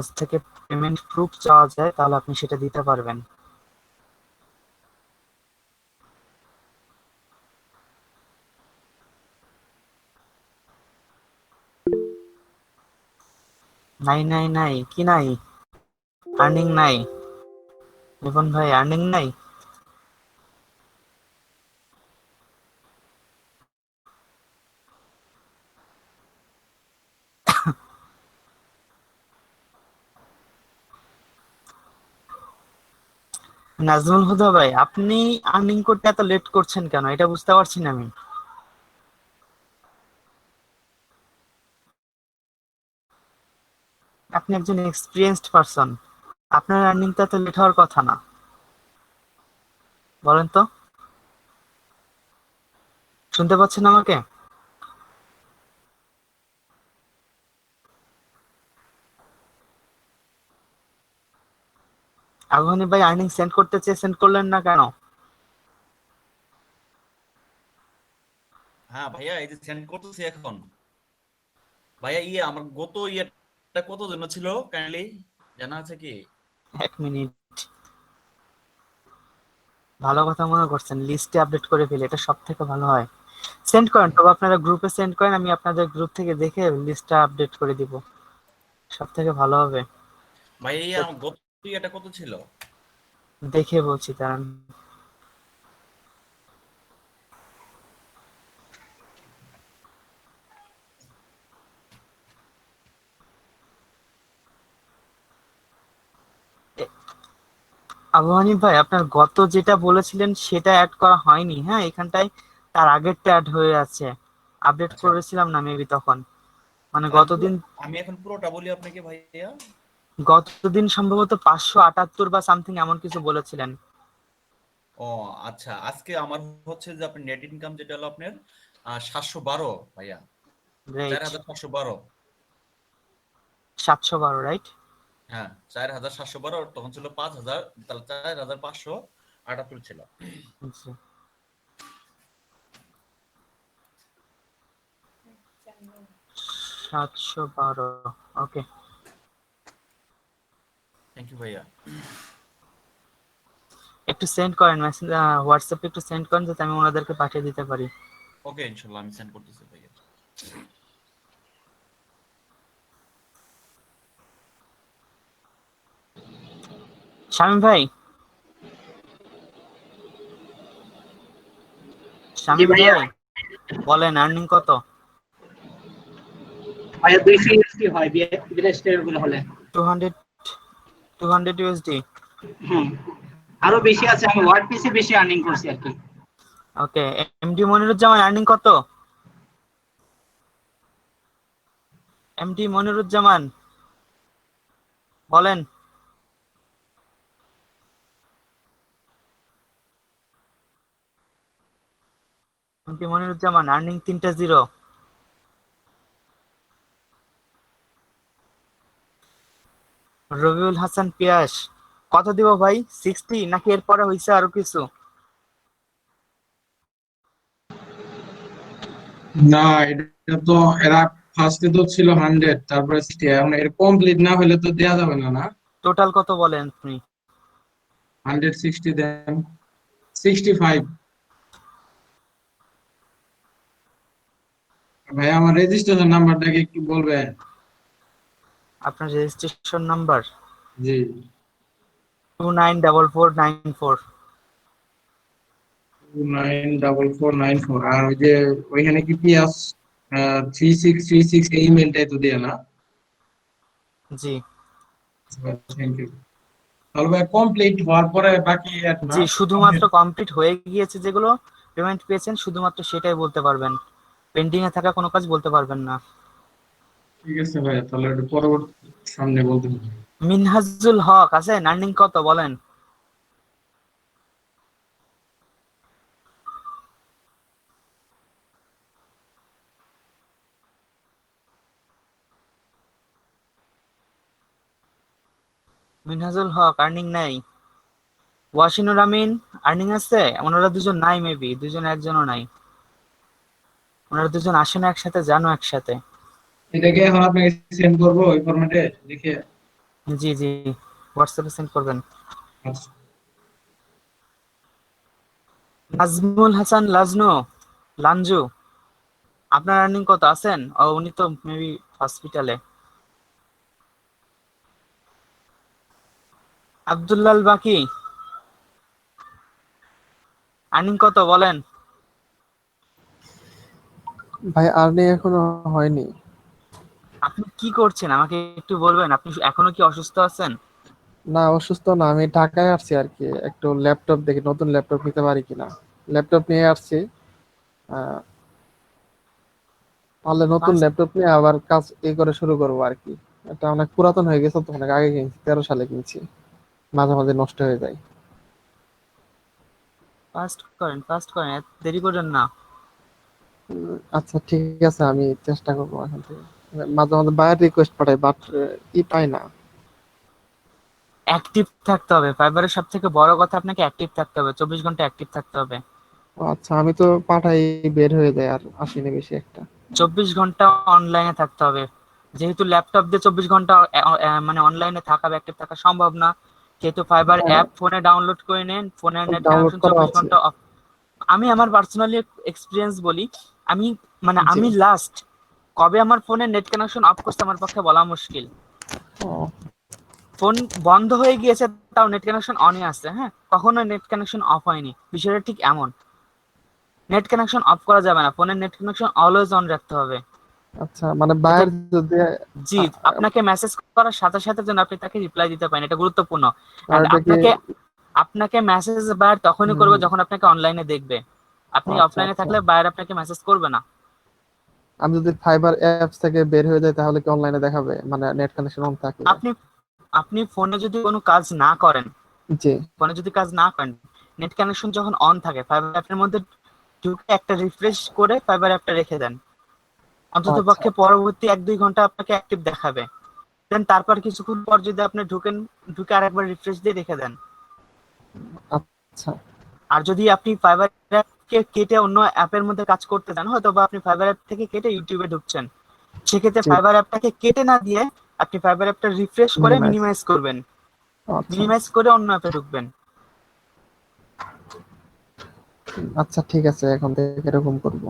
কাছ থেকে payment proof চাওয়া যায় তাহলে আপনি সেটা দিতে পারবেন। নাই নাই নাই, কি নাই? আর্নিং নাই রিপন ভাই, আর্নিং নাই। নাজমুল হুদা ভাই, আপনি আর্নিং করতে এত লেট করছেন কেন, এটা বুঝতে পারছি না আমি। আপনি একজন এক্সপিরিয়েন্সড পারসন, আপনার আর্নিংটা তো লেট হওয়ার কথা না, বলেন তো। শুনতে পাচ্ছেন আমাকে? আগুনি ভাই, আর্নিং সেন্ড করতে চেয়ে সেন্ড করলেন না কেন? হ্যাঁ ভাইয়া, এই যে সেন্ড করতেছি এখন। ভাইয়া ইয়ে আমার গত ইয়েটা কত জন্য ছিল কাইন্ডলি জানা আছে কি? 1 মিনিট, ভালো কথা মনে করছেন, লিস্টে আপডেট করে ফেলে, এটা সব থেকে ভালো হয়। সেন্ড করেন, তবে আপনারা গ্রুপে সেন্ড করেন, আমি আপনাদের গ্রুপ থেকে দেখে লিস্টটা আপডেট করে দিব, সব থেকে ভালো হবে। ভাইয়া আমার গত ইয়েটা কত ছিল? দেখে বলছি দাঁড়ান। আবু হানিফ ভাই, আপনার গত যেটা বলেছিলেন সেটা অ্যাড করা হয়নি, হ্যাঁ, এখানটায় তার আগেরটা অ্যাড হয়ে আছে, আপডেট আচ্ছা, করেছিলাম না মেবি তখন, মানে তাহলে গতদিন। আমি এখন পুরোটা বলি আপনাকে ভাইয়া। গতদিন সম্ভবত 578 বা সামথিং এমন কিছু বলেছিলেন। ও আচ্ছা, আজকে আমার হচ্ছে যে আপনার নেট ইনকাম যেটা হলো আপনার 712 ভাইয়া, চার রাইট, হাজার পাঁচশো বারো 712, রাইট। হ্যাঁ 4712, তখন ছিল 5000, তাহলে 4578 ছিল। 712, ওকে। থ্যাংক ইউ ভাইয়া। একটু সেন্ড করেন মেসেজ, হোয়াটসঅ্যাপে একটু সেন্ড করেন যাতে আমি ওনাদেরকে পাঠিয়ে দিতে পারি। ওকে ইনশাল্লাহ আমি সেন্ড করতেছি ভাইয়া। শামীম ভাই, জি শামীম ভাইয়া। ভাই, বলেন আর্নিং কত? ভাইয়া 200 ইউএসডি হয় বিদেশ থেকে গুলো হলে। 200, 200 USD। হুম, আরো বেশি আছে, আমি ওয়ার্ড পিসে বেশি আর্নিং করছি আর কি। ওকে, এমডি মনিরুজ্জামান আর্নিং কত? এমডি মনিরুজ্জামান, বলেন। এমডি মনিরুজ্জামান আর্নিং 3টা জিরো। রবিউল হাসান পিয়াস, কত দিব ভাই? 60 নাকি এরপরে হইছে আরো কিছু? না, এটা তো এরা ফার্স্টে তো ছিল 100, তারপরে 60, এখন এর কমপ্লিট না হলে তো দেয়া যাবে না না। টোটাল কত বলেন আপনি? 160 দেন, 65। ভাই আমার রেজিস্ট্রেশন নাম্বারটাকে একটু বলবেন? আপনার রেজিস্ট্রেশন নাম্বার জি, 294494। 294494। আর ওই যে ওইখানে কি পিয়াস 3636 এই ইমেলটাই তো দেয়া না? জি থ্যাংক ইউ। তাহলে ভাই কমপ্লিট হওয়ার পরে বাকি না? জি, শুধুমাত্র কমপ্লিট হয়ে গিয়েছে যেগুলো পেমেন্ট পেয়েছেন শুধুমাত্র সেটাই বলতে পারবেন, পেন্ডিং এ থাকা কোনো কাজ বলতে পারবেন না। ঠিক আছে ভাই, তাহলে একটু পরবর্তী সামনে বলতে হবে। মিনহাজুল হক আছে, আর্নিং কত বলেন? মিনহাজুল হক আর্নিং নাই। ওয়াসিনুর আমিন আর্নিং আছে, ওনারা দুজন নাই, মেবি দুজন, একজনও নাই, ওনারা দুজন আসে না একসাথে, জানো একসাথে। এটাকে এখন আপনাকে সেন্ড করবো ওই ফরম্যাটে লিখে? জি জি, হোয়াটসঅ্যাপে সেন্ড করবেন। আচ্ছা। নাজমুল হাসান লাজনু, লাঞ্জু, আপনার আর্নিং কত আছেন? ও, উনি তো মেবি হসপিটালে। আব্দুল্লাল বাকি, আর্নিং কত বলেন? ভাই আর্নিং এখনো হয়নি। আপনি কি করছেন আমাকে একটু বলবেন? আপনি এখনো কি অসুস্থ আছেন? না অসুস্থ না, আমি ঢাকায় আসছি আর কি, একটু ল্যাপটপ দেখি নতুন ল্যাপটপ নিতে পারি কিনা। ল্যাপটপ নিয়ে আসছি, আহ, তাহলে নতুন পাঁচ ল্যাপটপ নিয়ে আবার কাজ করে শুরু করবো আর কি। এটা অনেক পুরাতন হয়ে গেছে তো, অনেক আগে কিনছি, 13 সালে কিনছি, মাঝে মাঝে নষ্ট হয়ে যায়। ফাস্ট করেন, এত দেরি করেন না। আচ্ছা ঠিক আছে, আমি চেষ্টা করবো এখন থেকে। মাঝে মাঝে বায়ার রিকোয়েস্ট পাঠাই, বাট ই পাই না। অ্যাক্টিভ থাকতে হবে, ফাইবারের সব থেকে বড় কথা আপনাকে অ্যাক্টিভ থাকতে হবে, 24 ঘন্টা অ্যাক্টিভ থাকতে হবে। ও আচ্ছা, আমি তো পাঠাই, বের হয়ে যায় আর আসেনি বেশি একটা। 24 ঘন্টা অনলাইনে থাকতে হবে। যেহেতু ল্যাপটপ দিয়ে 24 ঘন্টা মানে অনলাইনে থাকা বা অ্যাক্টিভ থাকা সম্ভব না, যেহেতু ফাইবার অ্যাপ ফোনে ডাউনলোড করে নেন, ফোনের নেট ডাউনলোড কানেকশন করা চব্বিশ আছে। ঘন্টা অফ। আমি আমার পার্সোনালি এক্সপিরিয়েন্স বলি, আমি মানে জি। আমি লাস্ট কবে আমার ফোনে নেট কানেকশন অফ করছে আমার পক্ষে বলা মুশকিল। ও ফোন বন্ধ হয়ে গিয়েছে, তাও নেট কানেকশন অনই আছে, হ্যাঁ, কখনো নেট কানেকশন অফ হয়নি। বিষয়টা ঠিক এমন, নেট কানেকশন অফ করা যাবে না, ফোনের নেট কানেকশন অলওয়েজ অন রাখতে হবে। আচ্ছা, মানে যাতে, বায়ার যদি জি, আ- আপনাকে মেসেজ করার সাথে সাথে যেন আপনি তাকে রিপ্লাই দিতে পারেন, এটা গুরুত্বপূর্ণ। আর And এটাকে আপনাকে আপনাকে মেসেজ বায়ার তখনই হুম, করবে হুম। যখন আপনাকে অনলাইনে দেখবে। আপনি আচ্ছা অফলাইনে আচ্ছা, থাকলে বায়ার আপনাকে মেসেজ করবে না। আমি যদি ফাইবার অ্যাপস থেকে বের হয়ে যাই তাহলে কি অনলাইনে দেখাবে, মানে নেট কানেকশন অন থাকলে? আপনি আপনি ফোনে যদি কোনো কাজ না করেন, জি। নেট কানেকশন যখন অন থাকে, ফাইবার অ্যাপের মধ্যে ঢুকে একটা রিফ্রেশ করে ফাইবার অ্যাপটা রেখে দেন। অন্তত আচ্ছা পক্ষে পরবর্তী 1-2 ঘন্টা আপনাকে অ্যাক্টিভ দেখাবে। দেন তারপর কিছুক্ষণ পর যদি আপনি ঢুকে আরেকবার রিফ্রেশ দিয়ে রেখে দেন। আচ্ছা আর যদি আপনি ফাইবার অ্যাপকে কেটে অন্য অ্যাপের মধ্যে কাজ করতে চান, হয়তো বা আপনি ফাইবার অ্যাপ থেকে কেটে ইউটিউবে ঢুকছেন, সেক্ষেত্রে জি। ফাইবার অ্যাপটাকে কেটে না দিয়ে আপনি ফাইবার অ্যাপটা রিফ্রেশ করে মিনিমাইজ। মিনিমাইজ করবেন, আচ্ছা মিনিমাইজ করে অন্য অ্যাপে ঢুকবেন। আচ্ছা, ঠিক আছে, এখন থেকে এরকম করব।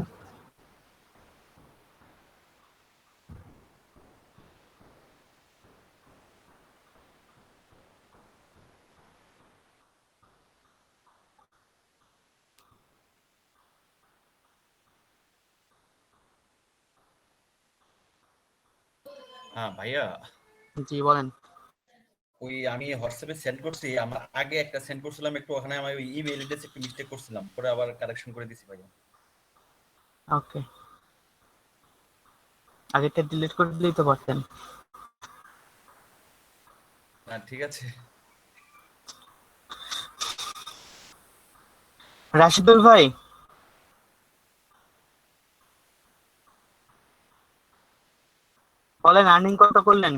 হ্যাঁ ভাইয়া, জি বলেন। ওই আমি হোয়াটসঅ্যাপে সেন্ড করছি, আমার আগে একটা সেন্ড করছিলাম, একটু ওখানে আমি ওই ইমেল অ্যাড্রেস একটু মিস্টেক করছিলাম, পরে আবার কারেকশন করে দিছি ভাইয়া। ওকে, আগেরটা ডিলিট করে দিলেই তো পারতেন। হ্যাঁ ঠিক আছে। রাশিদুল ভাই, বলেন আর্নিং কত করলেন?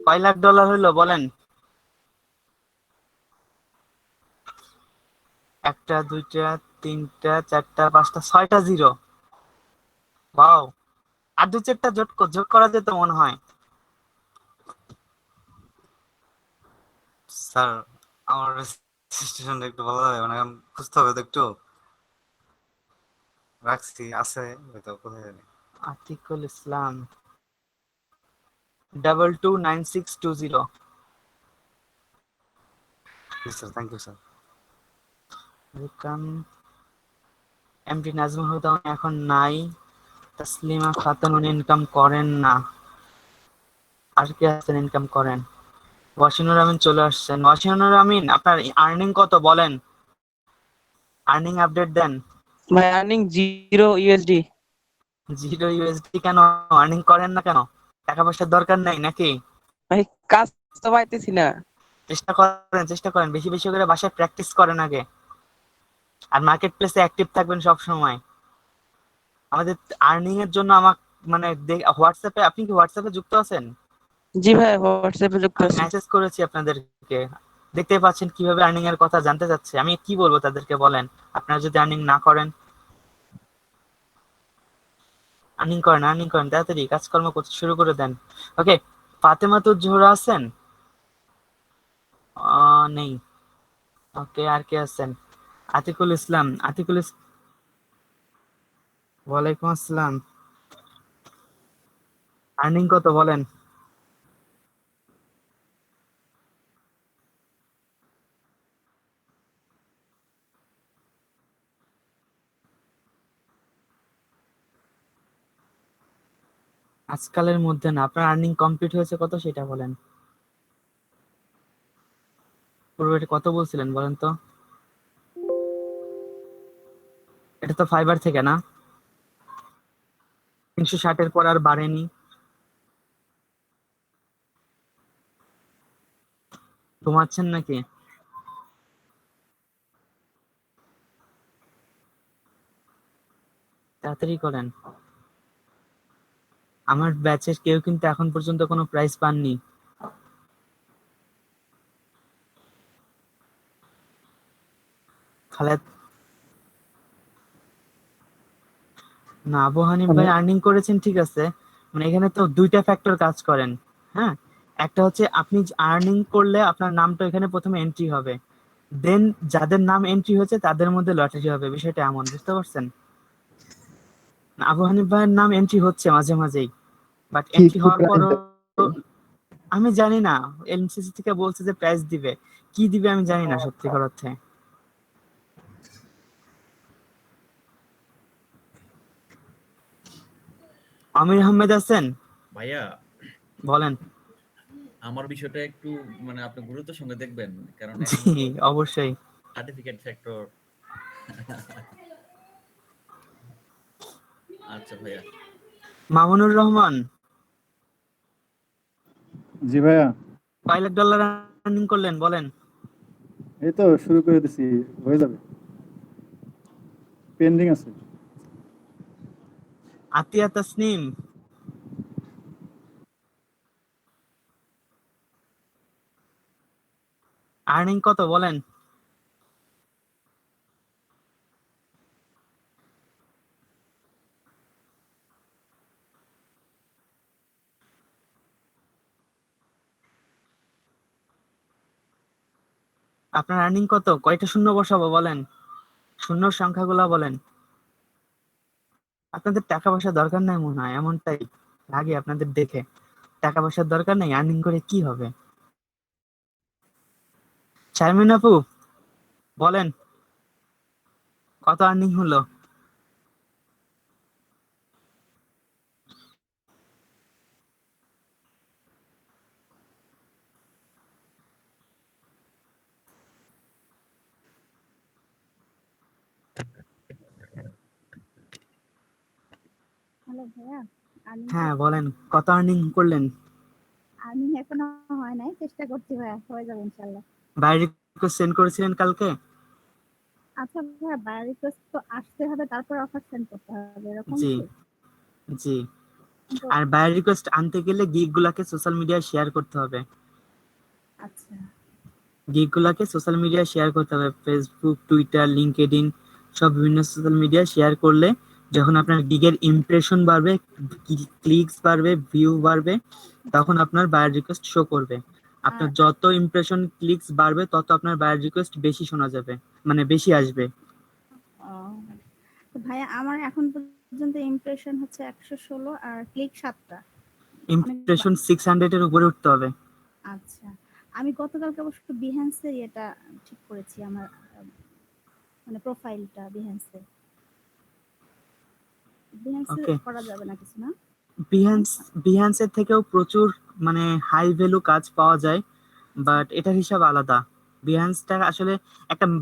কয় লাখ ডলার হইলো বলেন? একটা, দুইটা, তিনটা, চারটা, পাঁচটা, 6টা জিরো। ওয়াও, আর 2-4টা যোগ করা যেত মনে হয়। স্যার, আমার সিচুয়েশনটা একটু ভালো লাগে, মানে এখন খুঁজতে হবে তো একটু। রাখছি, আছে হয়তো, কোথায় জানি। আতিকুল ইসলাম, 229620। জি sir, thank you sir. Welcome. MD Nazmul Huda এখন নাই। তাসলিমা খাতুন উনি ইনকাম করেন না। আর কে আছেন ইনকাম করেন? ওয়াসিনুর আমিন চলে আসছেন। ওয়াসিনুর আমিন, আপনার আর্নিং কত বলেন? আর্নিং আপডেট দেন। ভাই আর্নিং 0 USD। 0 USD কেন? আর্নিং করেন না কেন? টাকা পয়সার দরকার নাই নাকি? ভাই কাজ তো পাইতেছি না। চেষ্টা করেন, বেশি বেশি করে বাসায় প্র্যাকটিস করেন আগে। আর মার্কেট প্লেসে অ্যাক্টিভ থাকবেন সব সময়। আমাদের আর্নিং এর জন্য মানে হোয়াটসঅ্যাপে, আপনি কি হোয়াটসঅ্যাপে যুক্ত আছেন? জি ভাই হোয়াটসঅ্যাপে যুক্ত আমি আছি। মেসেজ করেছি আপনাদেরকে, দেখতে পাচ্ছেন কিভাবে আর্নিং এর কথা জানতে চাচ্ছে। আমি কি বলবো তাদেরকে বলেন, আপনারা যদি আর্নিং না করেন? আর্নিং করেন তাড়াতাড়ি কাজকর্ম করতে শুরু করে দেন। ওকে, ফাতেমাতুজ জোহরা আছেন? নেই। ওকে, আর কে আছেন? আতিকুল ইসলাম। ওয়ালাইকুম আসসালাম। আর্নিং কত বলেন? আজকালের মধ্যে না, আপনার আর্নিং কমপ্লিট হয়েছে কত সেটা বলেন। পূর্বে কত বলছিলেন বলেন তো? এটা তো ফাইবার থেকে না? 360-এর পর আর বাড়েনি। ঘুমাচ্ছেন নাকি? তাড়াতাড়ি করেন। আমার ব্যাচের কেউ কিন্তু এখন পর্যন্ত কোনো প্রাইজ পাননি। খালেদ না, আবু হানিফ ভাই আর্নিং করেছেন ঠিক আছে, মানে এখানে তো দুইটা ফ্যাক্টর কাজ করেন। হ্যাঁ, একটা হচ্ছে আপনি আর্নিং করলে আপনার নামটা এখানে প্রথমে এন্ট্রি হবে, দেন যাদের নাম এন্ট্রি হয়েছে তাদের মধ্যে লটারি হবে, বিষয়টা এমন, বুঝতে পারছেন? আবু হানিফ ভাইয়ের নাম এন্ট্রি হচ্ছে মাঝে মাঝেই, বাট কি এন্ট্রি কি হওয়ার প্রাইস? পরও আমি জানি না। এনসিসি থেকে বলছে যে প্রাইজ দিবে, কি দিবে আমি জানি না সত্যিকার অর্থে। আমির আহমেদ আছেন? ভাইয়া বলেন। আমার বিষয়টা একটু মানে আপনি গুরুত্বের সঙ্গে দেখবেন, কারণ জি, এখন তো অবশ্যই। Certificate factor. আচ্ছা ভাইয়া। মামুনুর রহমান, জি ভাইয়া, কয় লাখ ডলার আর্নিং করলেন বলেন। এই তো শুরু করে দিছি, হয়ে যাবে, পেন্ডিং আছে। আতিয়া তাসনিম, আর্নিং কত বলেন। আপনার আর্নিং কত? কয়টা শূন্য বসাবো বলেন, শূন্য সংখ্যাগুলা বলেন। আপনাদের টাকা পয়সা দরকার নাই মনে হয়, এমনটাই লাগে আপনাদের দেখে। টাকা পয়সার দরকার নেই, আর্নিং করে কি হবে? শারমিন আপু বলেন, কত আর্নিং হলো? হ্যালো ভাইয়া, আর্নিং হ্যাঁ বলেন, কত আর্নিং করলেন? আর্নিং এখনো হয় নাই, চেষ্টা করছি ভাইয়া, হয়ে যাবে ইনশাল্লাহ। বাইরে রিকোয়েস্ট সেন্ড করেছিলেন কালকে? আচ্ছা ভাইয়া, বাই রিকোয়েস্ট তো আসতে হবে, তারপর অফার সেন্ড করতে হবে, এরকম জি কি? জি। কিন্তু আর বায়ার রিকোয়েস্ট আনতে গেলে গিগ গুলাকে সোশ্যাল মিডিয়ায় শেয়ার করতে হবে। আচ্ছা গিগ গুলাকে সোশ্যাল মিডিয়ায় শেয়ার করতে হবে, ফেসবুক, টুইটার, লিঙ্কডইন, সব বিভিন্ন সোশ্যাল মিডিয়ায় শেয়ার করলে যখন আপনার গিগের ইমপ্রেশন বাড়বে, ক্লিকস বাড়বে, ভিউ বাড়বে, তখন আপনার বায়ার রিকোয়েস্ট শো করবে। আপনার আর যত ইমপ্রেশন ক্লিকস বাড়বে তত আপনার বায়ার রিকোয়েস্ট বেশি শোনা যাবে, মানে বেশি আসবে। তো ভাইয়া, আমার এখন পর্যন্ত ইমপ্রেশন হচ্ছে 116 আর ক্লিক 7টা। ইমপ্রেশন 600-এর উপরে উঠতে হবে। আচ্ছা, আমি গতকালকে অবশ্য বিহেন্সে এটা ঠিক করেছি, আমার মানে প্রোফাইলটা বিহেন্সে ওকে, করা যাবে না কিছু না? বিহান্সের থেকেও প্রচুর মানে হাই ভ্যালু কাজ পাওয়া যায়, বাট এটার হিসাব আলাদা। বিহান্সটা আসলে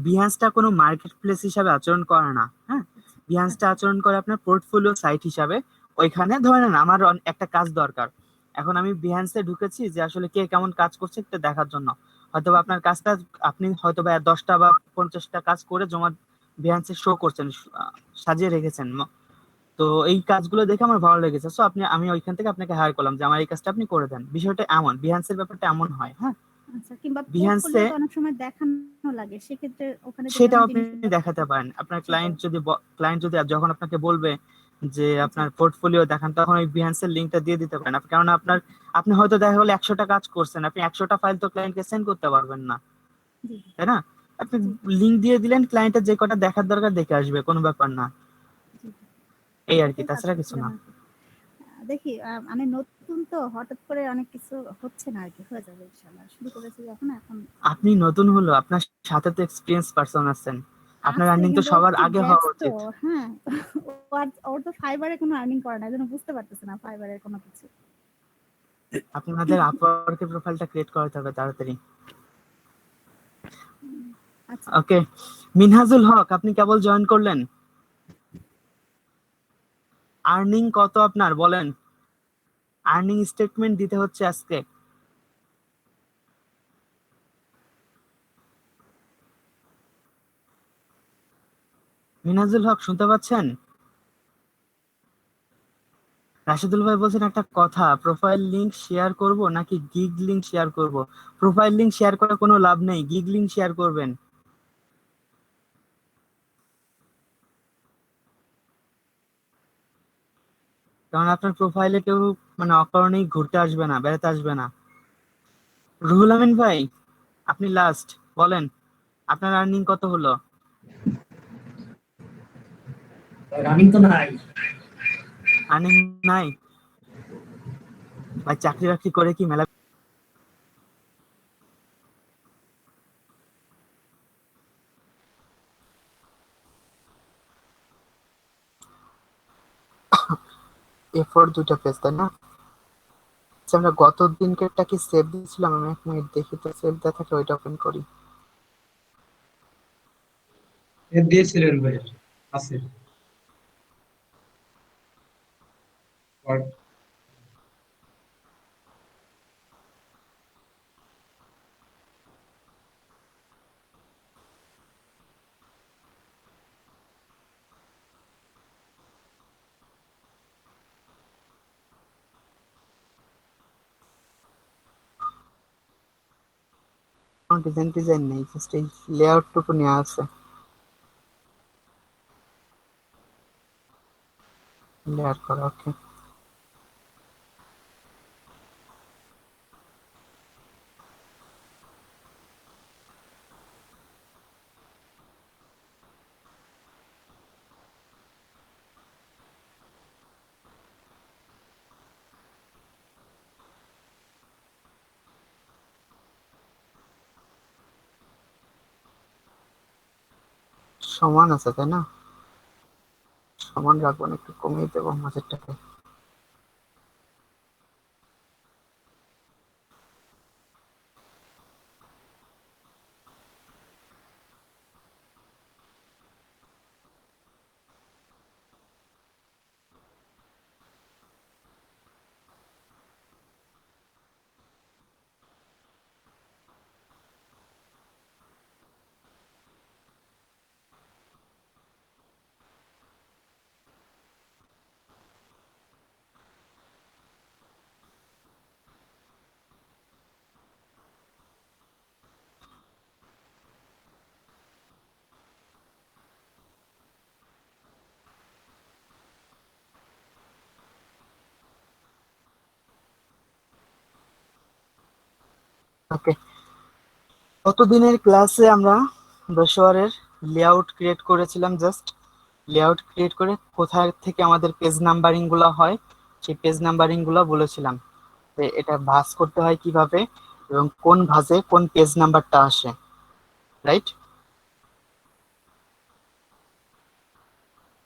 বিহান্সটা কোনো মার্কেট প্লেস হিসাবে আচরণ করে না। হ্যাঁ, বিহান্সটা আচরণ করে আপনার পোর্টফোলিও সাইট হিসাবে। ওইখানে ধরে নেন আমার একটা কাজ দরকার, এখন আমি বিহান্সে ঢুকেছি যে আসলে কে কেমন কাজ করছে এটা দেখার জন্য। হয়তোবা আপনার কাজটা আপনি হয়তোবা 10টা বা 50টা কাজ করে জমা বিহান্সে শো করছেন, সাজিয়ে রেখেছেন। তো এই কাজগুলো দেখে আমার ভালো লেগেছে, সো আমি ওইখান থেকে আপনাকে হায়ার করলাম যে আমার এই কাজটা আপনি করে দেন। বিষয়টা এমন, বিহান্সের ব্যাপারটা এমন হয়। হ্যাঁ, আচ্ছা, কিংবা বিহান্সে পোর্টফোলিও তো অনেক সময় দেখানো লাগে, সেক্ষেত্রে ওখানে যদি সেটাও আমি আপনি জিনিসগুলো দেখাতে পারেন। আপনার সেটাও ক্লায়েন্ট যদি যখন আপনাকে বলবে যে আপনার পোর্টফোলিও দেখান, তখন ওই বিহান্সের লিঙ্কটা দিয়ে দিতে পারেন কারণ আপনি হয়তো দেখা গেলো 100টা কাজ করছেন, আপনি 100টা ফাইল তো ক্লায়েন্টকে সেন্ড করতে পারবেন না, জি তাই না? আপনি জি লিঙ্ক দিয়ে দিলেন, ক্লায়েন্টের যে কটা দেখার দরকার দেখে আসবে, কোনো ব্যাপার না। জি এই আর কি, এটাই কাজ তাছাড়া কিছু করছিলাম না। আর কি। দেখি আমি নতুন তো হঠাৎ করে অনেক কিছু হচ্ছে না আর কি, হয়ে যাবে ইনশাআল্লাহ। শুরু করেছি যখন এখন আপনি নতুন হলো, আপনার সাথে তো এক্সপিরিয়েন্স পারসন আছেন, আপনার আছে, আর্নিং তো কিন্তু ও সবার খুব আগে হওয়া ব্যস্ত। উচিত। হ্যাঁ, ওর তো ফাইবারে কোনো আর্নিং করে না, এজন্য বুঝতে পারতেছে না ফাইবারের কোনো কিছু। আপনাদের আপওয়ার্কের প্রোফাইলটা ক্রিয়েট করতে হবে তাড়াতাড়ি। আচ্ছা ওকে, মিনহাজুল হক, আপনি কেবল জয়েন করলেন, আর্নিং কত আপনার বলেন? আর্নিং স্টেটমেন্ট দিতে হচ্ছে আজকে। মিনহাজুল হক শুনতে পাচ্ছেন? রাশিদুল ভাই বলছেন একটা কথা, প্রোফাইল লিংক শেয়ার করব নাকি গিগ লিংক শেয়ার করব? প্রোফাইল লিংক শেয়ার করে কোনো লাভ নেই, গিগ লিংক শেয়ার করবেন। কারণ আপনার প্রোফাইলে কেউ মানে অকারণেই ঘুরতে আসবে না, বেড়াতে আসবে না। রুহুল আমিন ভাই, আপনি লাস্ট বলেন, আপনার আর্নিং কত হলো? রানিং তো নাই। আর্নিং নাই ভাই, চাকরি বাকরি করে কি মেলা? এরপর দুইটা পেজ, তাই না? আচ্ছা, আমরা গত দিনকেরটা কি সেভ দিয়েছিলাম? আমি 1 মিনিট দেখি তো, সেভ দেওয়া থাকলে ওইটা ওপেন করি। দিয়েছিলেন ভাই, আছে। কোনো ডিজাইন নেই, জাস্ট এই লেআউট টুকু নেওয়া আছে। লেয়ার করা, ওকে। সমান আছে তাই না? সমান রাখবো না, একটু কমিয়ে দেবো মাঝেরটাকে। ওকে, গতদিনের ক্লাসে আমরা ব্রোশোয়ারের লেআউট ক্রিয়েট করেছিলাম। জাস্ট লেআউট ক্রিয়েট করে কোথায় থেকে আমাদের পেজ নাম্বারিং গুলো হয় সেই পেজ নাম্বারিং গুলো বলেছিলাম। তো এটা ভাঁজ করতে হয় কিভাবে এবং কোন ভাঁজে কোন পেজ নাম্বারটা আসে, রাইট?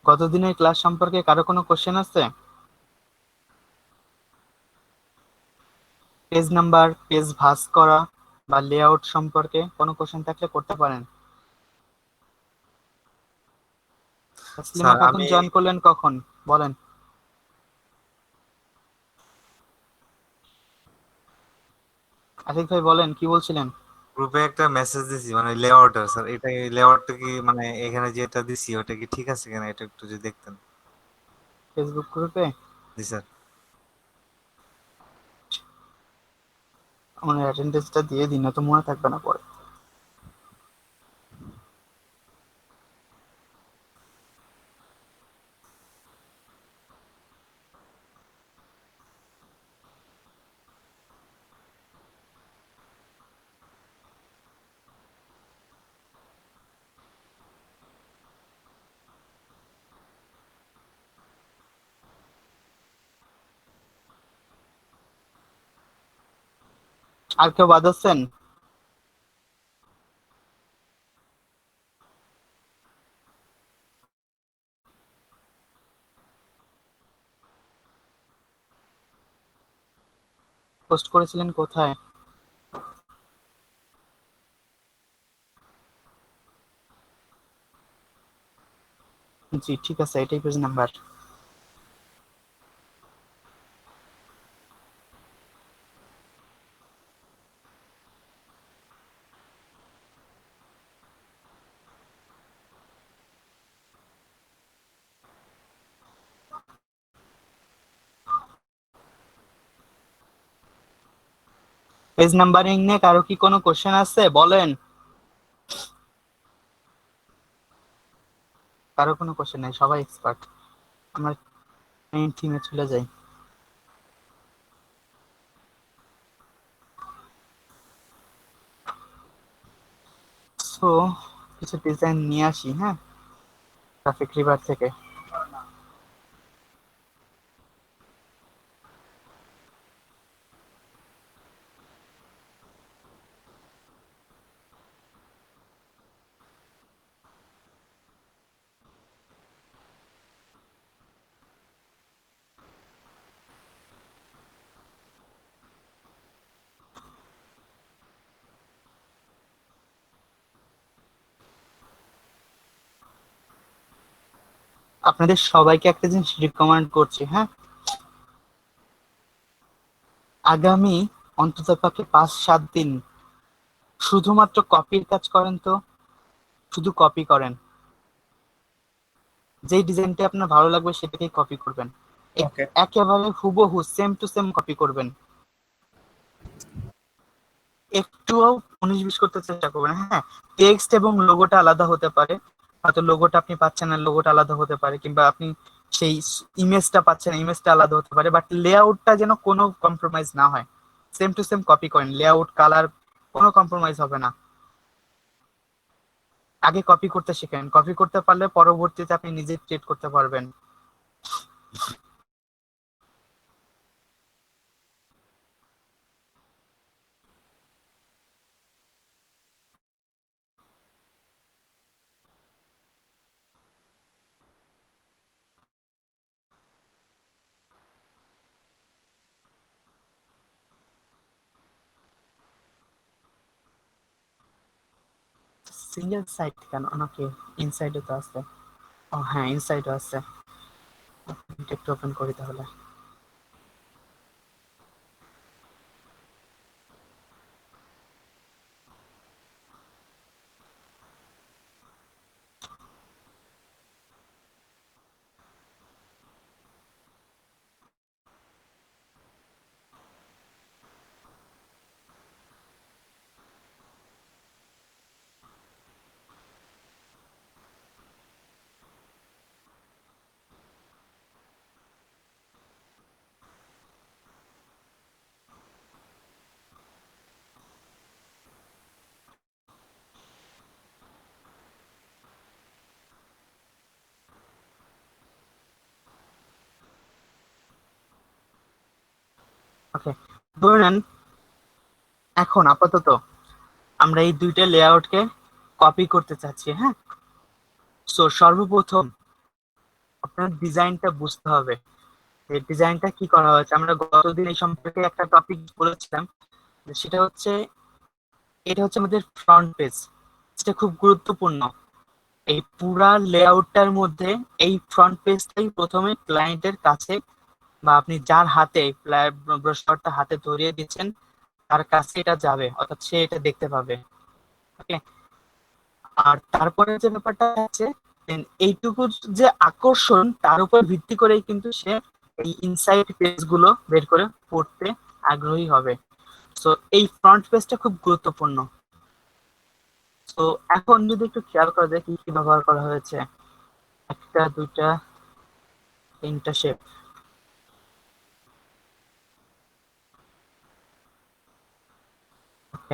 গতদিনের ক্লাস সম্পর্কে কারো কোনো কোশ্চেন আছে? পেজ নাম্বার, পেজ ভাঁজ করা বা লেআউট সম্পর্কে কোনো কোশ্চেন থাকলে করতে পারেন। তাসলিমা স্যার খাতুন আমি জয়েন করলেন কখন বলেন? আশিক ভাই বলেন, কি বলছিলেন? গ্রুপে একটা মেসেজ দিছি মানে লেআউটের, স্যার এটা লেআউটটা কি মানে এখানে যেটা দিছি ওটা কি ঠিক আছে কিনা এটা একটু যদি দেখতেন। ফেসবুক গ্রুপে জি স্যার। আমার অ্যাটেন্ডেন্সটা দিয়ে দিন, না তো মনে থাকবে না পরে। আর কেউ বাদ আছেন? পোস্ট করেছিলেন কোথায়? জি ঠিক আছে, এটাই পেজ নাম্বার। পেজ নাম্বারিং নিয়ে কারো কি কোনো কোশ্চেন আছে বলেন? কারো কোনো কোশ্চেন নেই, সবাই এক্সপার্ট। আমরা মেইন থিমে চলে যাই। সো কিছু ডিজাইন নিয়ে আসি, হ্যাঁ, গ্রাফিক রিভার থেকে। আপনাদের সবাইকে একটা জিনিস রিকমেন্ড করছি, হ্যাঁ, আগামী অন্ততপক্ষে 5-7 দিন শুধুমাত্র কপির কাজ করেন। তো শুধু কপি করেন, যেই ডিজাইনটা আপনার ভালো লাগবে সেটাকেই কপি করবেন। ওকে। একেবারে হুবহু সেম টু সেম কপি করবেন, একটুও 19-20 করতে চেষ্টা করবেন। হ্যাঁ, টেক্সট এবং লোগোটা আলাদা হতে পারে, হয়তো লোগোটা আপনি পাচ্ছেন না, লোগোটা আলাদা হতে পারে, কিংবা আপনি সেই ইমেজটা পাচ্ছেন, ইমেজটা আলাদা হতে পারে, বাট লেআউটটা যেন কোনো কম্প্রোমাইজ না হয়। সেম টু সেম কপি করেন, লেআউট, কালার কোনো কম্প্রোমাইজ হবে না। আগে কপি করতে শিখেন, কপি করতে পারলে পরবর্তীতে আপনি নিজে ক্রিয়েট করতে পারবেন। সিঙ্গেল সাইড কেন, নাকি ইনসাইডও তো আছে? ও হ্যাঁ, ইনসাইডও আছে। এটা একটু ওপেন করি তাহলে। ওকে, ধরে নেন এখন আপাতত আমরা এই দুইটা লেআউটকে কপি করতে চাচ্ছি, হ্যাঁ। সো সর্বপ্রথম আপনার ডিজাইনটা বুঝতে হবে, এই ডিজাইনটা কি করা হয়েছে। আমরা গতদিন এই সম্পর্কে একটা টপিক বলেছিলাম, সেটা হচ্ছে, এটা হচ্ছে আমাদের ফ্রন্ট পেজ, যেটা খুব গুরুত্বপূর্ণ। এই পুরা লেআউটটার মধ্যে এই ফ্রন্ট পেজটাই প্রথমে ক্লায়েন্টের কাছে, বা আপনি যার হাতে ব্রোশারটা হাতে ধরিয়ে দিচ্ছেন তার কাছে এটা যাবে, অর্থাৎ সে এটা দেখতে পাবে। ওকে, আর তারপরে যে ব্যাপারটা আছে, এইটুকুর যে আকর্ষণ, তার উপর ভিত্তি করেই কিন্তু সে এই ইনসাইড পেজ গুলো বের করে পড়তে আগ্রহী হবে। তো এই ফ্রন্ট পেজটা খুব গুরুত্বপূর্ণ। তো এখন যদি একটু খেয়াল করা যায় কি কি ব্যবহার করা হয়েছে, একটা, দুইটা, তিনটা শেপ,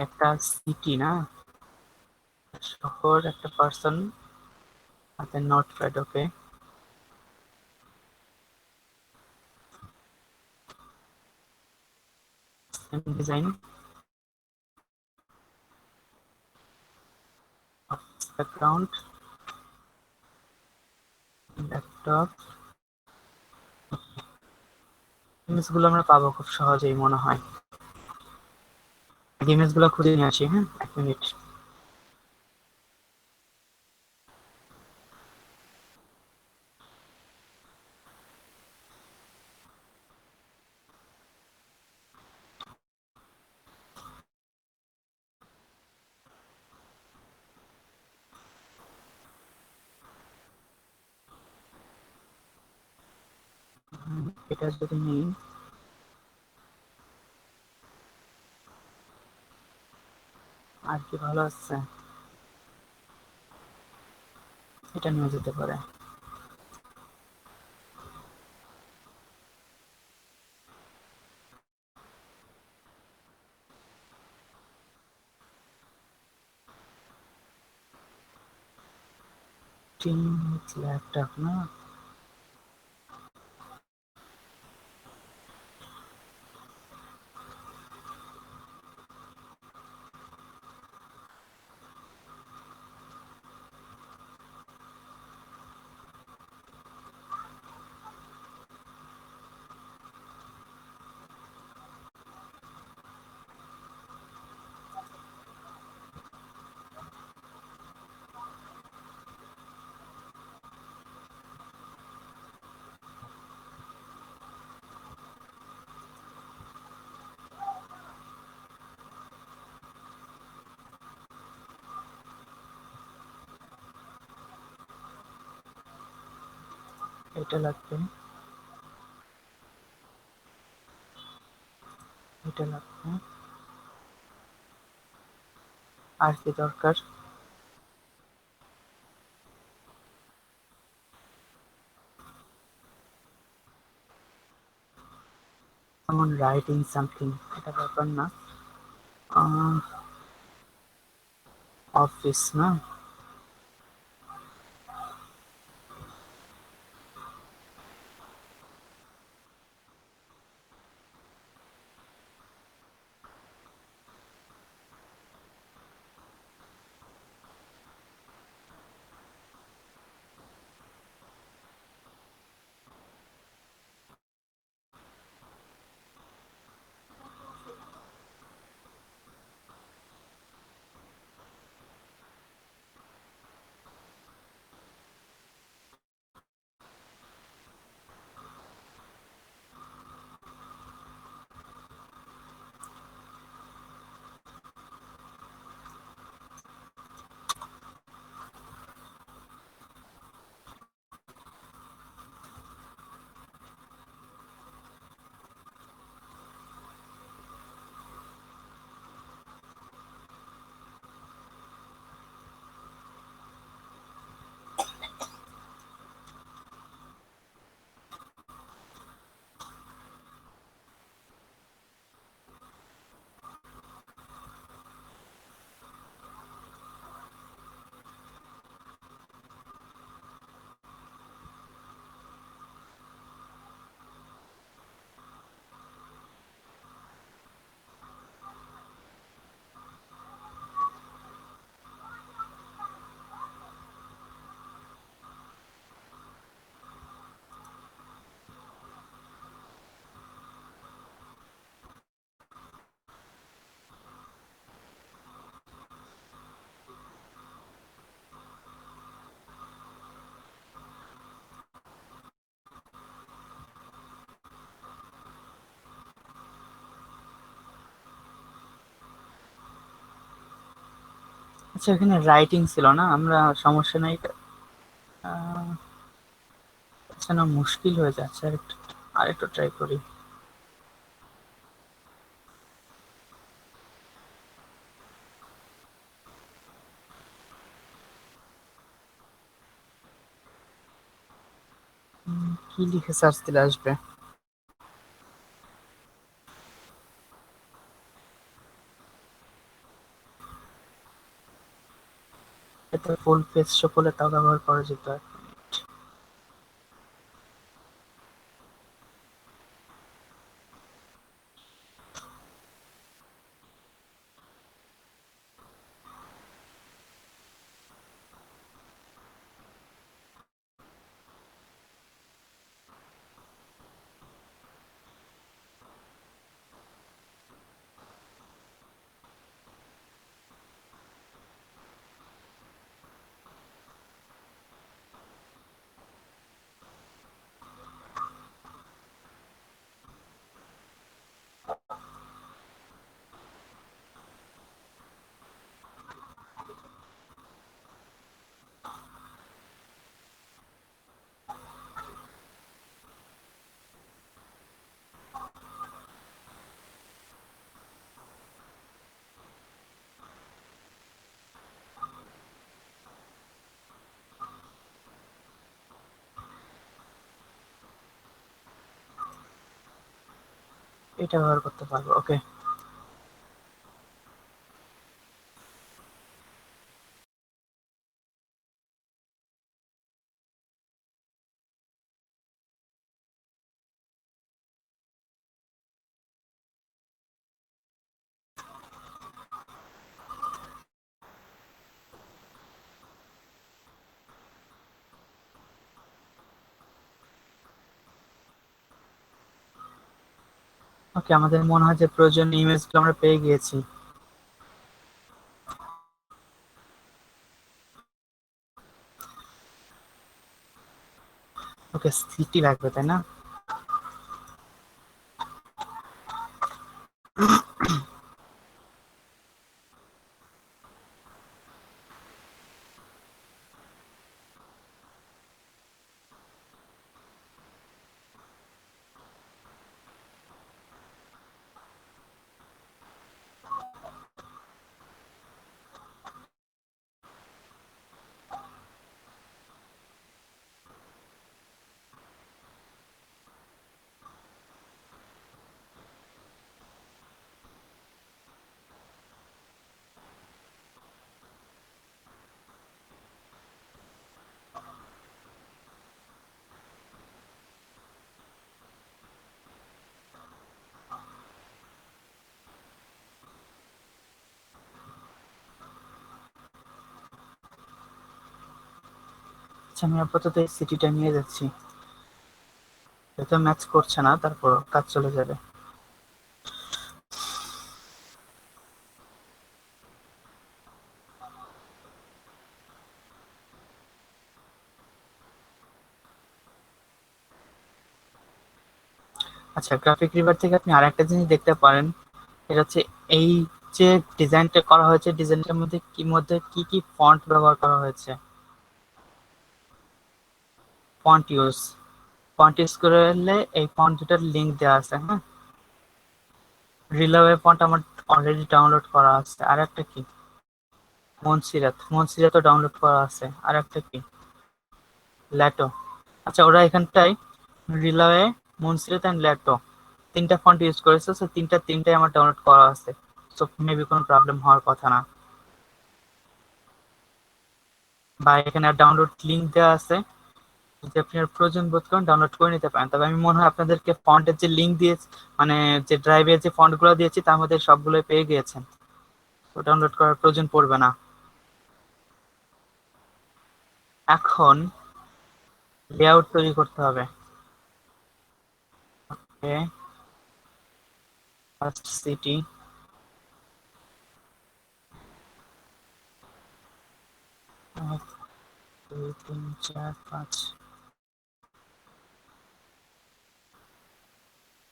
একটা সিটি না, শহর, একটা পার্সন, হাতে নোটপ্যাড। ওকে, ডিজাইন, ব্যাকগ্রাউন্ড, ল্যাপটপ। ইমেজগুলো আমরা পাবো খুব সহজেই মনে হয়। ইমেজগুলো খুঁজে নিয়ে আসি, হ্যাঁ 1 মিনিট। এটা যদি নিই, আর কি ভালো আছে, এটা নিয়ে যেতে পারে। টিম ল্যাপটপ না, এটা লাগবে, এটা লাগবে। আর কি দরকার? someone writing something, এটা ব্যাপার না। অফিস না, আচ্ছা এখানে রাইটিং ছিল না, আমরা সমস্যা নাই। আচ্ছা না, মুশকিল হয়ে যাচ্ছে, আরেকটু ট্রাই করি। কি লিখে সার্চ দিলে আসবে? এটা ফুল পেজ শো করলে তাও ব্যবহার করা যেত। 1 মিনিট। এটা ব্যবহার করতে পারবো। ওকে, ওকে, আমাদের মনে হয় যে প্রয়োজনীয় ইমেজগুলো আমরা পেয়ে গিয়েছি। ওকে, সিটি লাগবে তাই না? আচ্ছা, আমি আপাতত এই সিটিটা নিয়ে যাচ্ছি। এটা ম্যাচ করছে না, তারপর কাজ চলে যাবে। আচ্ছা, গ্রাফিক রিভার থেকে আপনি আরেকটা জিনিস দেখতে পারেন। এটা হচ্ছে এই যে ডিজাইনটা করা হয়েছে, ডিজাইনটার মধ্যে কি কি ফন্ট ব্যবহার করা হয়েছে। ফন্ট ইউজ করলে এই ফন্ট দুটার লিংক দেওয়া আছে। হ্যাঁ, রিলাওয়ে ফন্ট আমার অলরেডি ডাউনলোড করা আছে। আর একটা কি, মনসিরাতও ডাউনলোড করা আছে। আর একটা কি, ল্যাটো। আচ্ছা, ওরা এখানটায় রিলাওয়ে, মনসিরাত এন্ড ল্যাটো তিনটা ফন্ট ইউজ করেছে। সো তিনটাই আমার ডাউনলোড করা আছে। সো মেবি কোনো প্রবলেম হওয়ার কথা না। বা এখানে ডাউনলোড লিংক দেওয়া আছে, যদি আপনার প্রয়োজন বোধ করেন ডাউনলোড করে নিতে পারেন। তবে আমি মনে হয় আপনাদেরকে ফন্টের যে লিংক দিয়েছি, মানে যে ড্রাইভে যে ফন্টগুলো দিয়েছি তার মধ্যে সবগুলোই পেয়ে গিয়েছেন, তো ডাউনলোড করার প্রয়োজন পড়বে না। এখন লেআউট তৈরি করতে হবে। ওকে, ফার্স্ট সিটি, 1 2 3 4 5।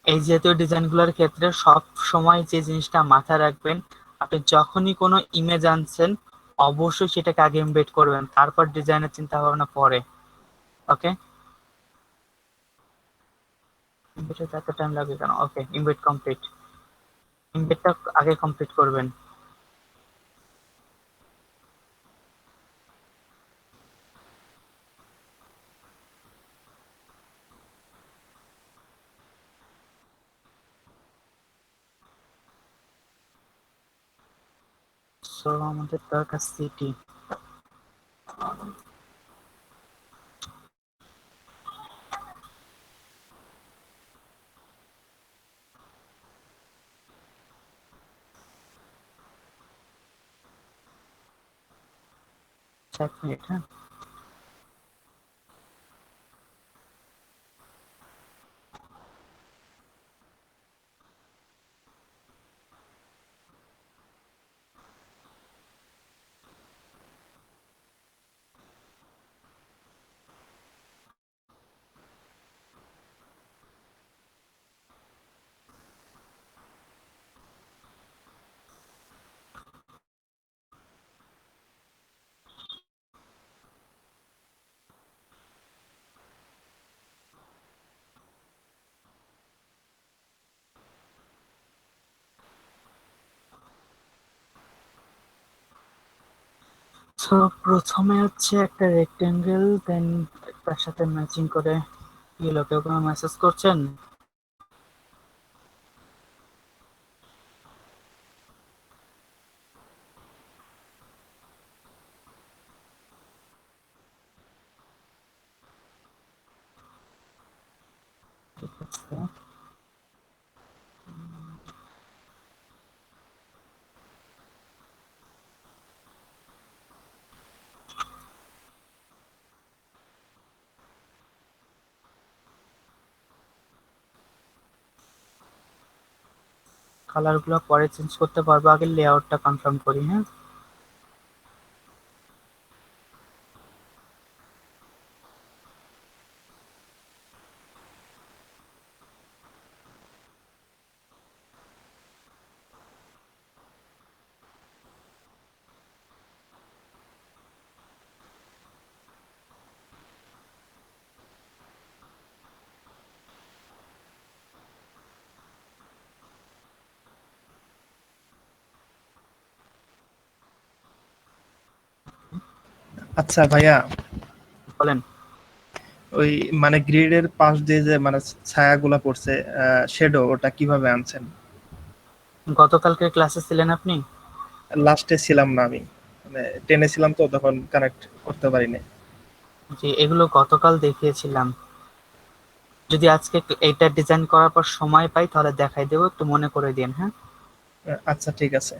এই জাতীয় ডিজাইনগুলোর ক্ষেত্রে সব সময় যে জিনিসটা মাথায় রাখবেন, আপনি যখনই কোনো ইমেজ আনছেন অবশ্যই সেটাকে আগে এমবেড করবেন, তারপর ডিজাইনের চিন্তা ভাবনা পরে। ওকে, ইমবেডে এত টাইম লাগবে কেন? ওকে, ইমবেড কমপ্লিট। ইমবেডটা আগে কমপ্লিট করবেন। সো আমাদের দরকার সিটি। এক মিনিট, হ্যাঁ। সো প্রথমে হচ্ছে একটা রেক্টেঙ্গেল, দেন তার সাথে ম্যাচিং করে কেউ কোনো মেসেজ করছেন? কালার গুলো পরে চেঞ্জ করতে পারবো, আগে লেআউটটা কনফার্ম করি। হ্যাঁ, আচ্ছা ভাইয়া, বলেন। ওই মানে গ্রিডের পাশ দিয়ে যে মানে ছায়াগুলা পড়ছে, শ্যাডো, ওটা কিভাবে আনছেন? গতকালকে ক্লাসে ছিলেন আপনি? লাস্টে ছিলাম না আমি, মানে টেনে ছিলাম তো, তখন কানেক্ট করতে পারিনি। যে এগুলো গতকাল দেখিয়েছিলাম। যদি আজকে এইটা ডিজাইন করার পর সময় পাই তাহলে দেখাই দেবো, একটু মনে করে দিন। হ্যাঁ, আচ্ছা ঠিক আছে।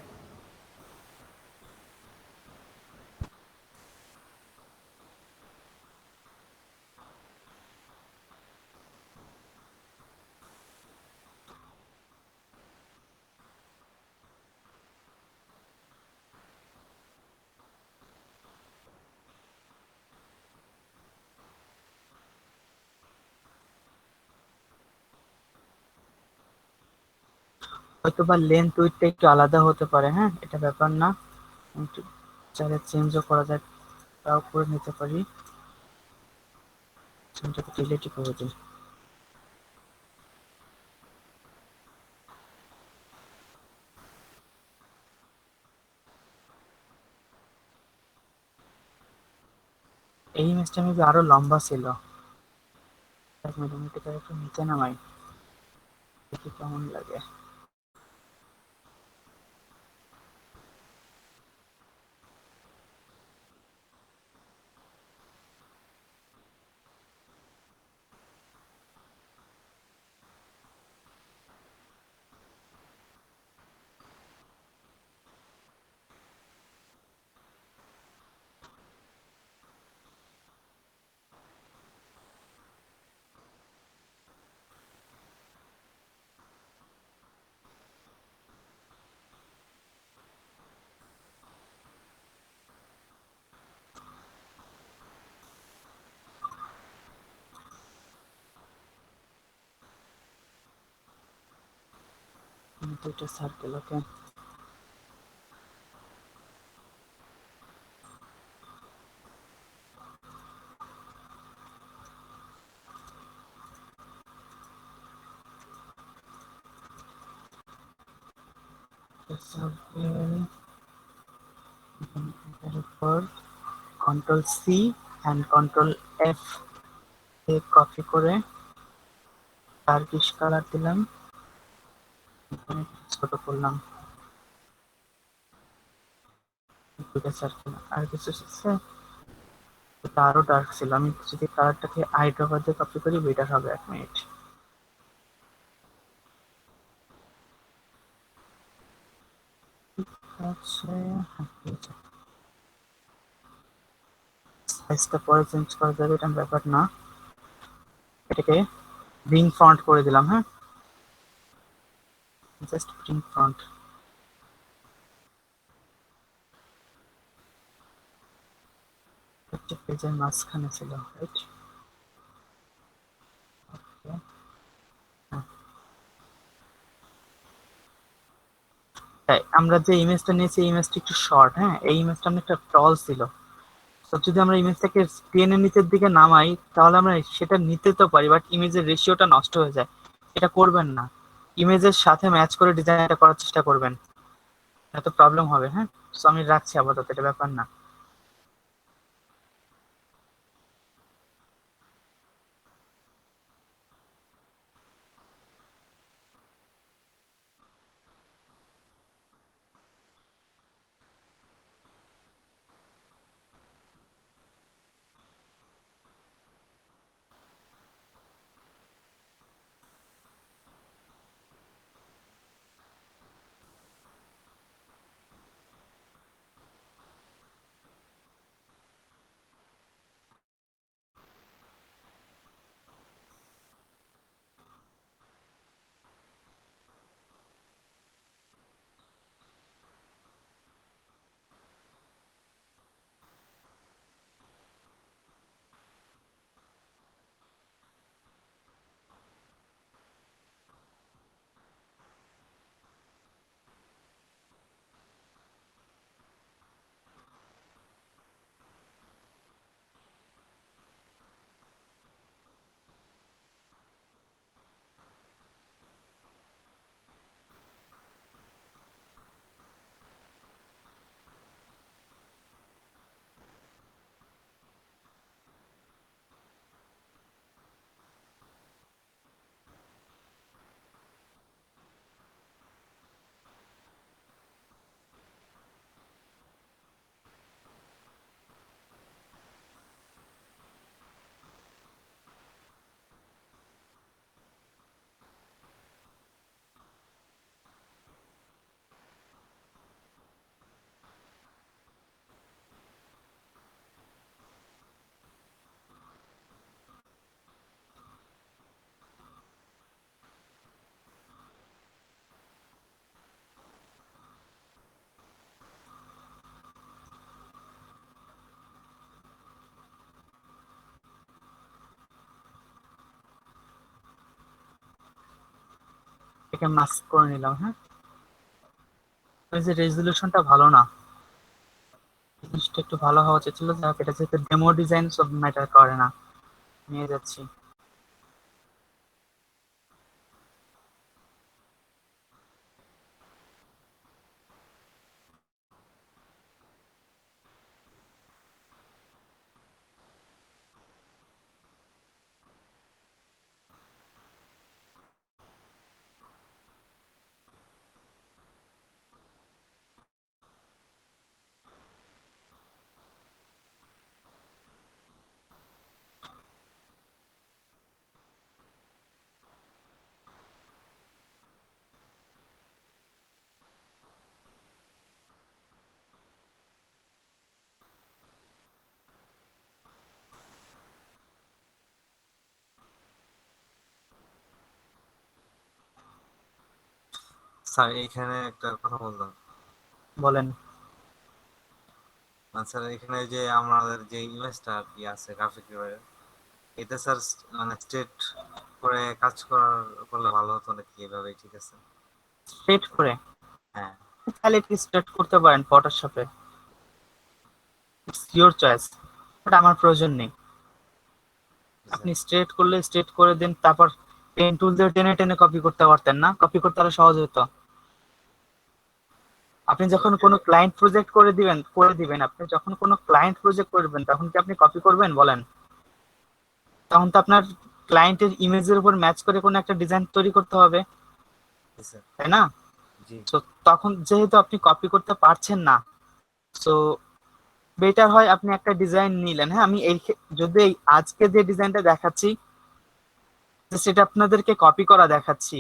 হয়তো বা লেন্থ উইডথটা একটু আলাদা হতে পারে। হ্যাঁ, এটা ব্যাপার না, একটু চাইলে চেঞ্জও করা যায়, তাও করে নিতে পারি। এটাকে ডিলিটই করে দিই। এই ইমেজটা মেবি আরো লম্বা ছিল। এক মিনিট, আমি এটাকে একটু নিচে নামাই, দেখি কেমন লাগে। দুইটা সার্কেল, ওকে। এর উপর control C and control F এ কপি করে টার্কিশ কালার দিলাম, এখানে ছোট করলাম। দুটো সার্কেল আর কিছু আছে, এটা আরো ডার্ক ছিল। আমি যদি কালারটাকে আইড্রপার দিয়ে কপি করি বেটার হবে। এক মিনিট। আচ্ছা, সাইজটা পরে চেঞ্জ করা যাবে, এটা ব্যাপার না। এটাকে রিং ফ্রন্ট করে দিলাম। হ্যাঁ, জাস্ট রিং ফ্রন্ট। পেজের মাঝখানে ছিল, রাইট? আমরা যে ইমেজটা নিয়েছি এই ইমেজটা একটু শর্ট। হ্যাঁ, এই ইমেজটা অনেকটা টল ছিল। তো যদি আমরা ইমেজটাকে টেনে নিচের দিকে নামাই তাহলে আমরা সেটা নিতে তো পারি, বাট ইমেজের রেশিওটা নষ্ট হয়ে যায়। এটা করবেন না, ইমেজের সাথে ম্যাচ করে ডিজাইনটা করার চেষ্টা করবেন, এত প্রবলেম হবে। হ্যাঁ, তো আমি রাখছি আপাতত, এটা ব্যাপার না। এটাকে মাস্ক করে নিলাম। হ্যাঁ, এই যে রেজলিউশনটা ভালো না, জিনিসটা একটু ভালো হওয়া উচিত ছিল। যাক, এটা যেহেতু ডেমো ডিজাইন সব ম্যাটার করে না, নিয়ে যাচ্ছি। স্যার এখানে একটা কথা বলতাম। বলেন। স্যার এখানে যে আমাদের যে ইমেজটা আর কি আছে গ্রাফিক এটা স্যার মানে স্ট্রেট করে কাজ করলে ভালো হতো নাকি? এভাবেই ঠিক আছে? স্ট্রেট করে হ্যাঁ তাহলে এটাকে স্ট্রেট করতে পারেন ফটোশপে, ইটস ইওর চয়েস, বাট আমার প্রয়োজন নেই। আপনি স্ট্রেট করলে স্ট্রেট করে দিন, তারপর পেন টুল দিয়ে টেনে টেনে কপি করতে পারতেন না? কপি করতে আরো সহজ হতো। আপনি যখন কোনো ক্লায়েন্ট প্রজেক্ট করে দিবেন, আপনি যখন কোনো ক্লায়েন্ট প্রজেক্ট করবেন, তখন কি আপনি কপি করবেন বলেন? তখন তো আপনার ক্লায়েন্টের ইমেজের উপর ম্যাচ করে কোনো একটা ডিজাইন তৈরি করতে হবে, স্যার। তাই না? জি তো তখন যেহেতু আপনি কপি করতে পারছেন না, সো বেটার হয় আপনি একটা ডিজাইন নিলেন। হ্যাঁ, আমি যদি এই আজকে যে ডিজাইনটা দেখাচ্ছি সেটা আপনাদেরকে কপি করা দেখাচ্ছি,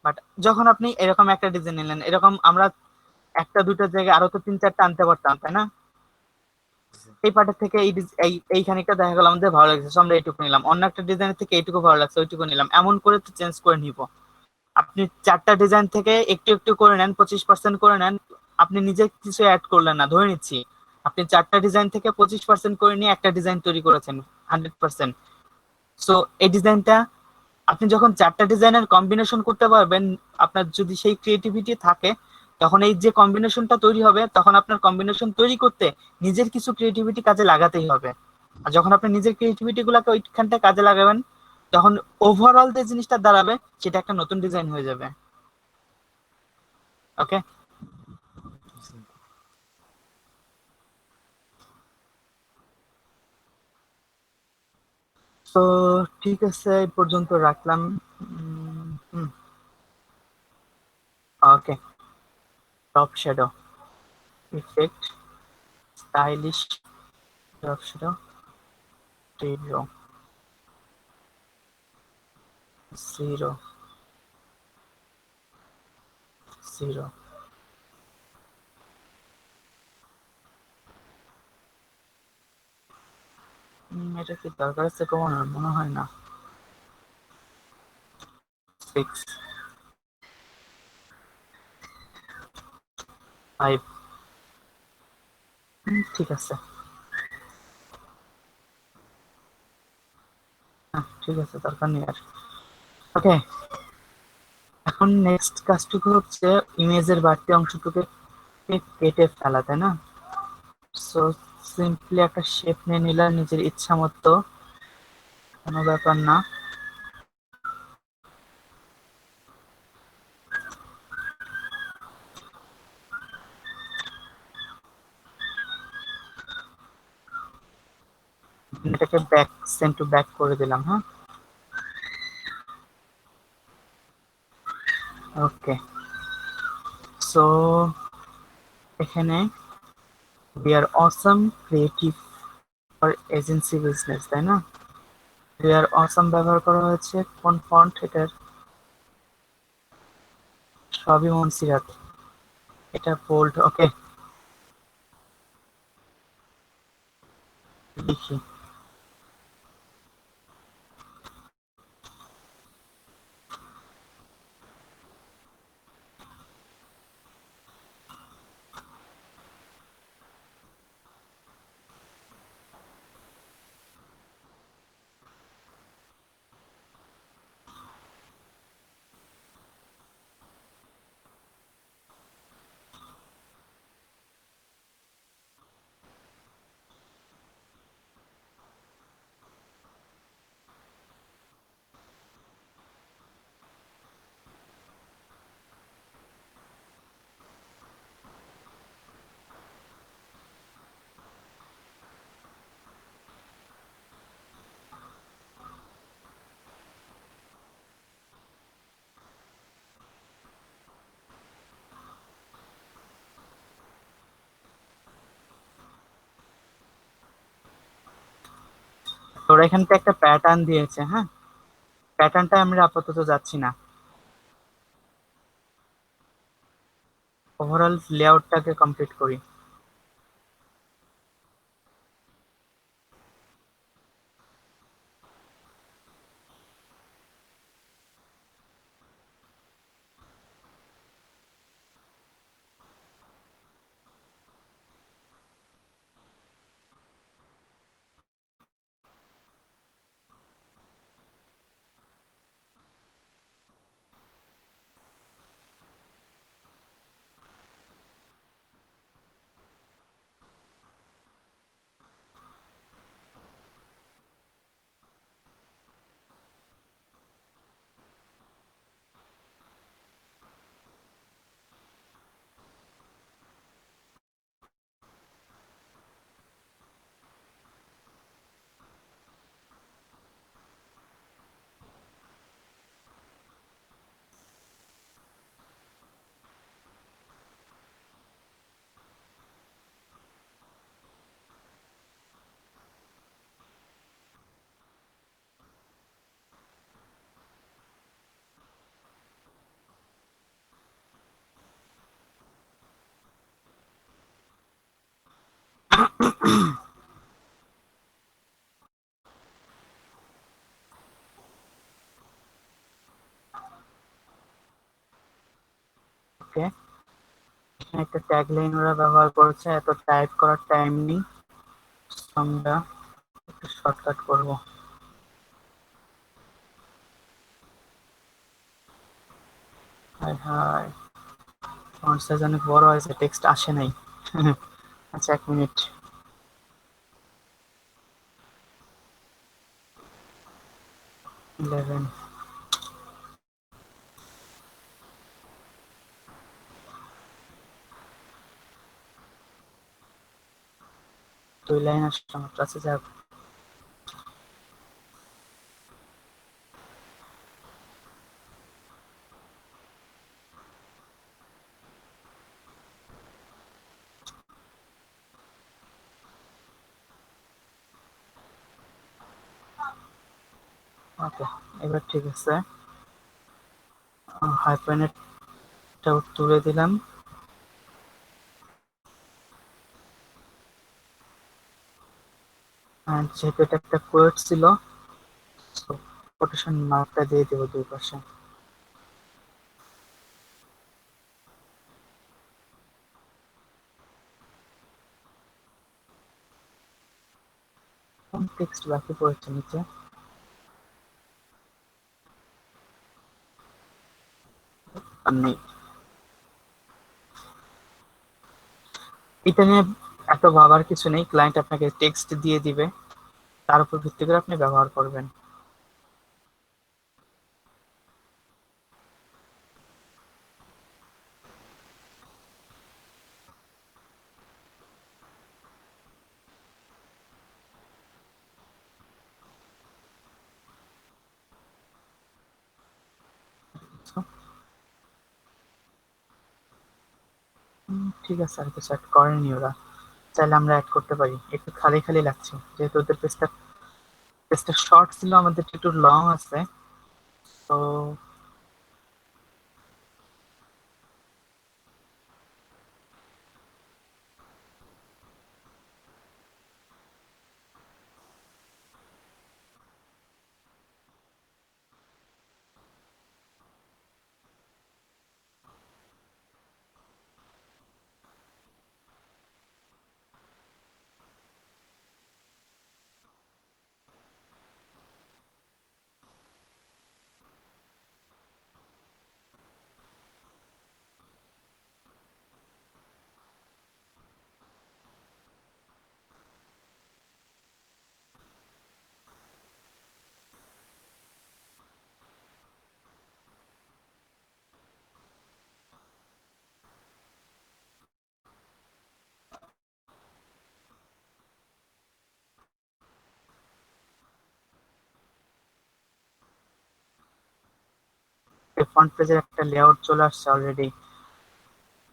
বাট যখন আপনি এরকম একটা ডিজাইন নিলেন, এরকম আমরা একটা দুটো জায়গায় আরো তো 3-4টা আনতে পারতাম, তাই না? এই পার্টের থেকে এই খানিকটা দেখা গেল আমাদের ভালো লাগছে, আমরা এইটুকু নিলাম। অন্য একটা ডিজাইনের থেকে এইটুকু ভালো লাগছে, ওইটুকু নিলাম। এমন করে তো চেঞ্জ করে নিব। আপনি 4টা ডিজাইন থেকে একটু একটু করে নেন, 25% করে নেন, আপনি নিজে কিছু অ্যাড করলেন না, ধরে নিচ্ছি আপনি 4টা ডিজাইন থেকে 25% করে নিয়ে একটা ডিজাইন তৈরি করেছেন 100%। সো এই ডিজাইনটা আপনি যখন 4টা ডিজাইনের কম্বিনেশন করতে পারবেন, আপনার যদি সেই ক্রিয়েটিভিটি থাকে, তখন এই যে কম্বিনেশনটা তৈরি হবে, তখন আপনার কম্বিনেশন তৈরি করতে নিজের কিছু ক্রিয়েটিভিটি কাজে লাগাতেই হবে। আর যখন আপনি নিজের ক্রিয়েটিভিটি গুলাকে ওইখানটা কাজে লাগাবেন, তখন ওভারঅল যে জিনিসটা দাঁড়াবে সেটা একটা নতুন ডিজাইন হয়ে যাবে। ওকে, তো ঠিক আছে, এই পর্যন্ত রাখলাম। Okay, top shadow effect, stylish top shadow, preview 0 0। এটা কি দরকার আছে কমানোর? মনে হয় না। 6 5 ঠিক আছে। ঠিক আছে, দরকার নেই আর। ওকে, এখন নেক্সট কাজটুকু হচ্ছে ইমেজের বাড়তি অংশটুকু কেটে ফেলা, তাই না? সো সিম্পলি একটা শেপ নিয়ে নিলাম নিজের ইচ্ছা মতো, কোনো ব্যাপার না। এটাকে ব্যাক, সেন্ড টু ব্যাক করে দিলাম। হ্যাঁ, ওকে। সো এখানে we are awesome creative for agency business, তাই না? we are awesome ব্যবহার করা হয়েছে। কোন ফন্ট এটার? সবই মনসিরাত, এটা বোল্ড। ওকে, লিখি। ওরা এখানটা একটা প্যাটার্ন দিয়েছে, হ্যাঁ, প্যাটার্নটা আমরা আপাতত যাচ্ছি না, ওভারঅল লেআউটটাকে কমপ্লিট করি। ওকে, এখানে একটা ট্যাগলাইন ওরা ব্যবহার করেছে, এত টাইপ করার টাইম নেই, আমরা একটু শর্টকাট করব। হাই হাই, ফন্ট সাইজ অনেক বড় হয়েছে, টেক্সট আসে নাই। আচ্ছা, 1 মিনিট। ইলেভেন, দুই লাইন আসছে আমার কাছে, যাক। ওকে, এবার ঠিক আছে, হাইপারনেটটা তুলে দিলাম। আর যেহেতু এটা একটা কোয়েট ছিল, কোটেশন মার্কটা দিয়ে দেবো দুই পাশে। কোন টেক্সট বাকি পড়েছে নিচে? আর নেই। এটা নিয়ে এত ভাবার কিছু নেই, ক্লায়েন্ট আপনাকে টেক্সট দিয়ে দিবে, তার উপর ভিত্তি করে আপনি ব্যবহার করবেন। ঠিক আছে, আর কিছু অ্যাড করেনি ওরা, চাইলে আমরা অ্যাড করতে পারি। একটু খালি খালি লাগছে, যেহেতু ওদের পেজটা শর্ট ছিল, আমাদের একটু লং আছে, তো ফ্রন্ট পেজের একটা লেআউট চলে আসছে অলরেডি,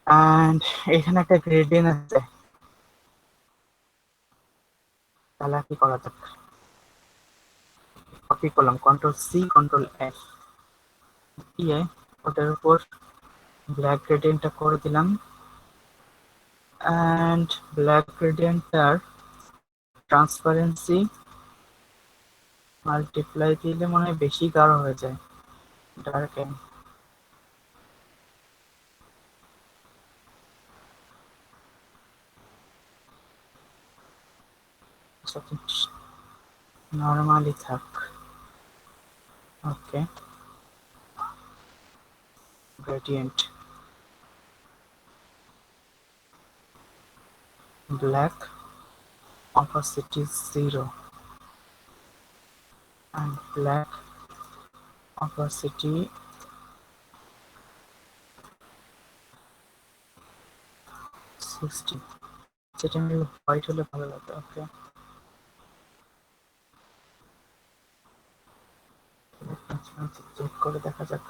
এন্ড এখানে একটা গ্রেডিং আছে, তাহলে কি করা যাক? কপি করলাম, কন্ট্রোল সি কন্ট্রোল এফ দিয়ে ওটার উপর ব্ল্যাক গ্রেডিয়েন্টটা করে দিলাম, অ্যান্ড ব্ল্যাক গ্রেডিয়েন্টটার ট্রান্সপারেন্সি মাল্টিপ্লাই দিলে মনে হয় বেশি গাঢ় হয়ে যায়, ডার্কেন। নর্মালি থাক, ওকে। gradient black opacity 0 and black opacity 60, যেটা হোয়াইট হলে ভালো লাগবে। ওকে, চেক করে দেখা যাক।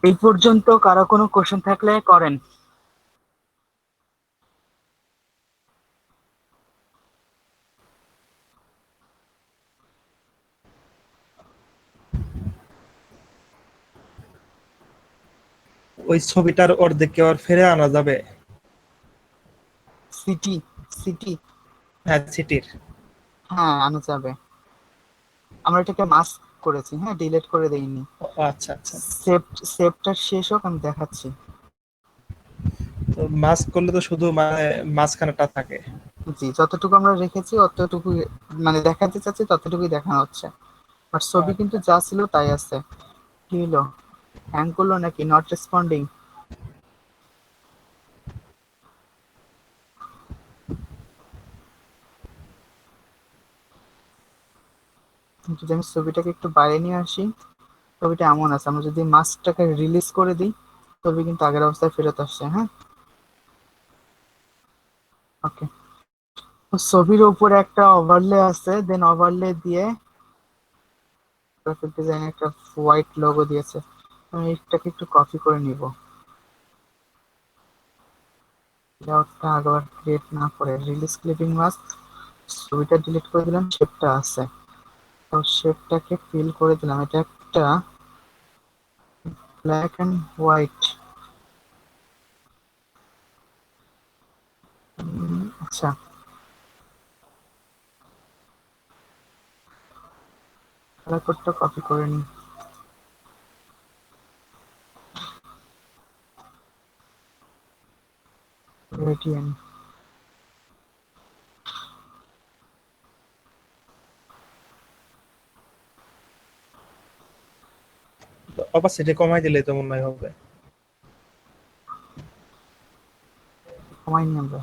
এই পর্যন্ত কারো কোনো কোশ্চেন থাকলে করেন। ওই ছবিটার অর্ধেক আর ফিরে আনা যাবে? সিটি সিটি হ্যাঁ, সিটির। হ্যাঁ, আনা যাবে। আমরা এটাকে মাস্ক করেছি, হ্যাঁ, ডিলিট করে দেইনি। আচ্ছা আচ্ছা, সেভটা শেষ হোক, আমি দেখাচ্ছি। তো মাস্ক করলে তো শুধু মানে মাঝখানেটা থাকে। জি, যতটুকু আমরা রেখেছি অতটুকু, মানে দেখাতে চাচ্ছি ততটুকুই দেখানো হচ্ছে, বাট ছবি কিন্তু যা ছিল তাই আছে। কি হলো, হ্যাং করলো নাকি? Not responding. যদি আমি ছবিটাকে একটু বাইরে নিয়ে আসি, ছবিটা এমন আছে, আমরা যদি মাস্কটাকে রিলিজ করে দিই ছবি কিন্তু আগের অবস্থায় ফেরত আসছে। হ্যাঁ, ওকে। ছবির উপরে একটা ওভারলে আছে, দেন ওভারলে দিয়ে গ্রাফিক ডিজাইন একটা হোয়াইট লোগো দিয়েছে। আমি এটাকে একটু কপি করে নিব, লেআউটটা আবার ক্রিয়েট না করে রিলিজ ক্লিপিং মাস্ক, ছবিটা ডিলিট করে দিলাম, শেপটা আছে, তো শেপটাকে ফিল করে দিলাম। এটা একটা ব্ল্যাক এন্ড হোয়াইট, আচ্ছা, কালার কোডটা কপি করে নিই। gradient অপাসিটি কমাই দিলে তো মনে হয় হবে। কমাই নি আমরা,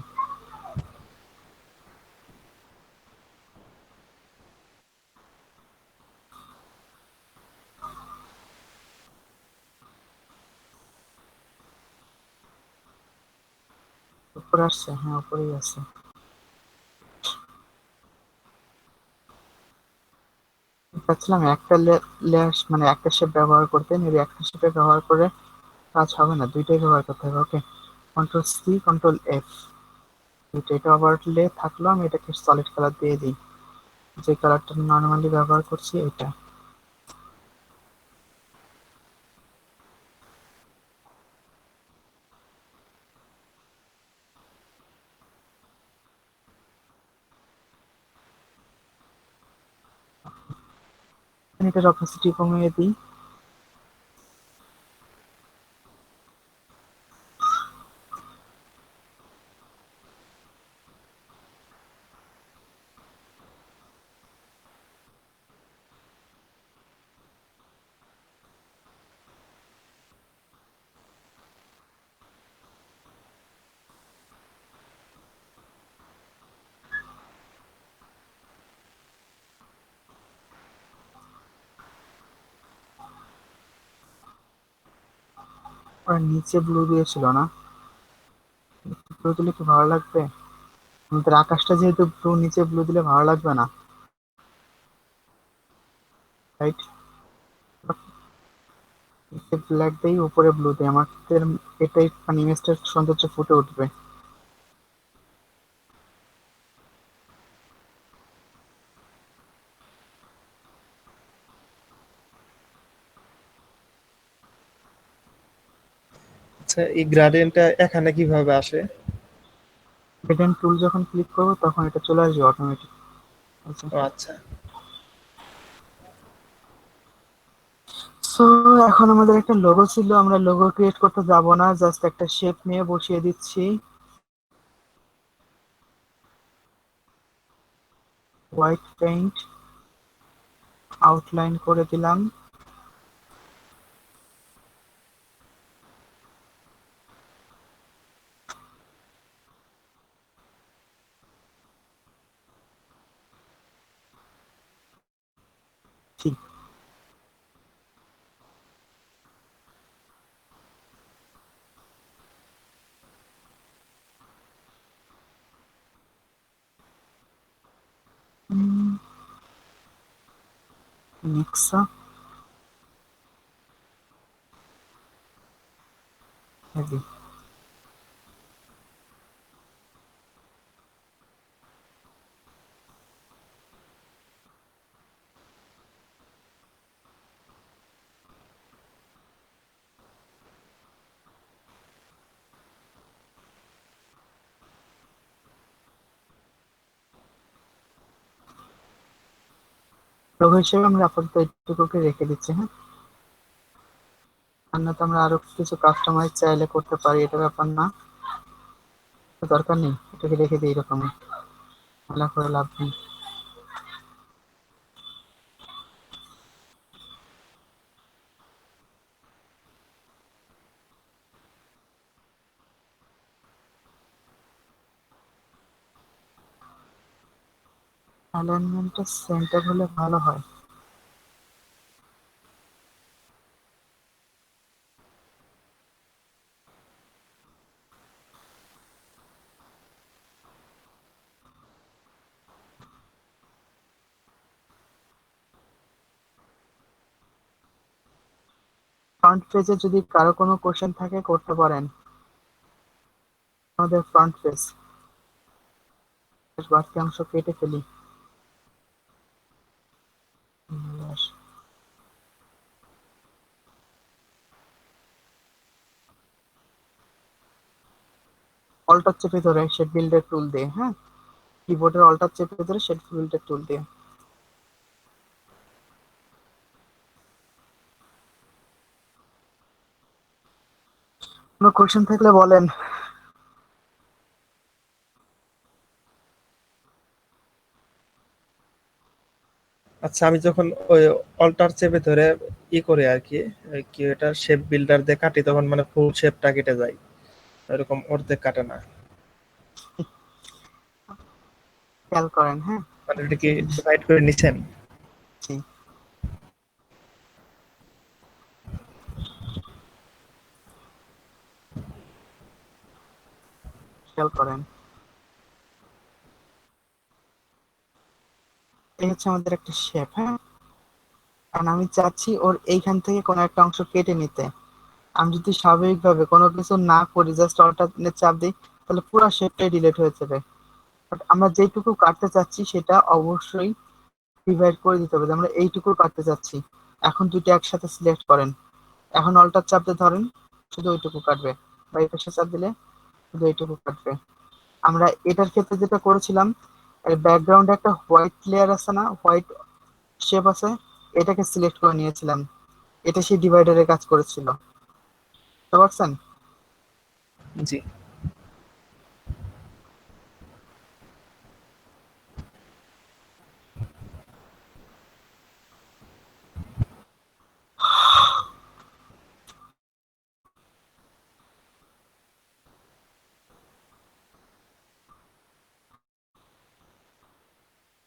উপরে আসছে, হ্যাঁ উপরেই আছে। চাচ্ছিলাম একটা লেয়ার, মানে একটা শেপ ব্যবহার করতে, মেবি একটা শেপে ব্যবহার করে কাজ হবে না, দুইটাই ব্যবহার করতে হবে। ওকে, কন্ট্রোল সি কন্ট্রোল এফ, এটা ওভারলে থাকলো। আমি এটাকে সলিড কালার দিয়ে দিই, যে কালারটা নর্মালি ব্যবহার করছি এটা। এটার অপাসিটি কমিয়ে দিই। ওরা নিচে ব্লু দিয়েছিল না, ব্লু দিলে কি ভালো লাগবে? আমাদের আকাশটা যেহেতু ব্লু, নিচে ব্লু দিলে ভালো লাগবে না, রাইট? ব্ল্যাক দেই, উপরে ব্লু দেই, আমাদের এটাই মানে ইমেজটার সৌন্দর্য ফুটে উঠবে। আচ্ছা, এই গ্রেডিয়েন্টটা এখানে কিভাবে আসে? গ্রেডিয়েন্ট টুল যখন ক্লিক করবো তখন এটা চলে আসবে অটোমেটিক। ও আচ্ছা, সো এখন আমাদের একটা লোগো ছিল, আমরা লোগো ক্রিয়েট করতে যাব না, জাস্ট একটা শেপ নিয়ে বসিয়ে দিচ্ছি। হোয়াইট পেইন্ট আউটলাইন করে দিলাম। ঠিক, নেক্সা হেভি। লোগো হিসেবে আমরা আপাতত এইটুকুকে রেখে দিচ্ছি, হ্যাঁ। আর না তো আমরা আরো কিছু কাস্টমাইজ চাইলে করতে পারি, এটা ব্যাপার না, দরকার নেই, এটাকে রেখে দিই এরকম, খেলা করে লাভ নেই। অ্যালাইনমেন্টটা সেন্টার হলে ভালো হয়। ফ্রন্ট পেজে যদি কারো কোনো কোশ্চেন থাকে করতে পারেন। আমাদের ফ্রন্ট পেজ বাড়তি অংশ কেটে ফেলি। অল্টার চেপে ধরে শেড বিল্ডার টুল দিয়ে, হ্যাঁ, কিবোর্ডের অল্টার চেপে ধরে শেড বিল্ডার টুল দিয়ে। কোনো কোশ্চেন থাকলে বলেন। আচ্ছা, আমি যখন ওই অল্টার চেপে ধরে করে আর কি, ওই কি এটা শেপ বিল্ডার দিয়ে কাটি, তখন মানে ফুল শেপটা কেটে যায়, এরকম অর্ধেক কাটে না। খেয়াল করেন, হ্যাঁ। মানে এটা কি ডিভাইড করে নিছেন? জি, খেয়াল করেন। এই হচ্ছে আমাদের একটা শেপ, হ্যাঁ। কারণ আমি চাচ্ছি ওর এইখান থেকে কোনো একটা অংশ কেটে নিতে। আমি যদি স্বাভাবিকভাবে কোনো কিছু না করি, জাস্ট অল্টারনেট চাপ দিই, তাহলে পুরো শেপটাই ডিলিট হয়ে যাবে। বাট আমরা যেটুকু কাটতে চাচ্ছি সেটা অবশ্যই ডিভাইড করে দিতে হবে, যে আমরা এইটুকু কাটতে চাচ্ছি। এখন দুইটা একসাথে সিলেক্ট করেন, এখন অল্টার চাপ দিয়ে ধরেন, শুধু ওইটুকু কাটবে, বা এই পাশে চাপ দিলে শুধু এইটুকু কাটবে। আমরা এটার ক্ষেত্রে যেটা করেছিলাম, ব্যাকগ্রাউন্ডে একটা হোয়াইট লেয়ার আছে না, হোয়াইট শেপ আছে, এটাকে সিলেক্ট করে নিয়েছিলাম, এটা সেই ডিভাইডারে কাজ করেছিল, বুঝতে পারছেন? জি।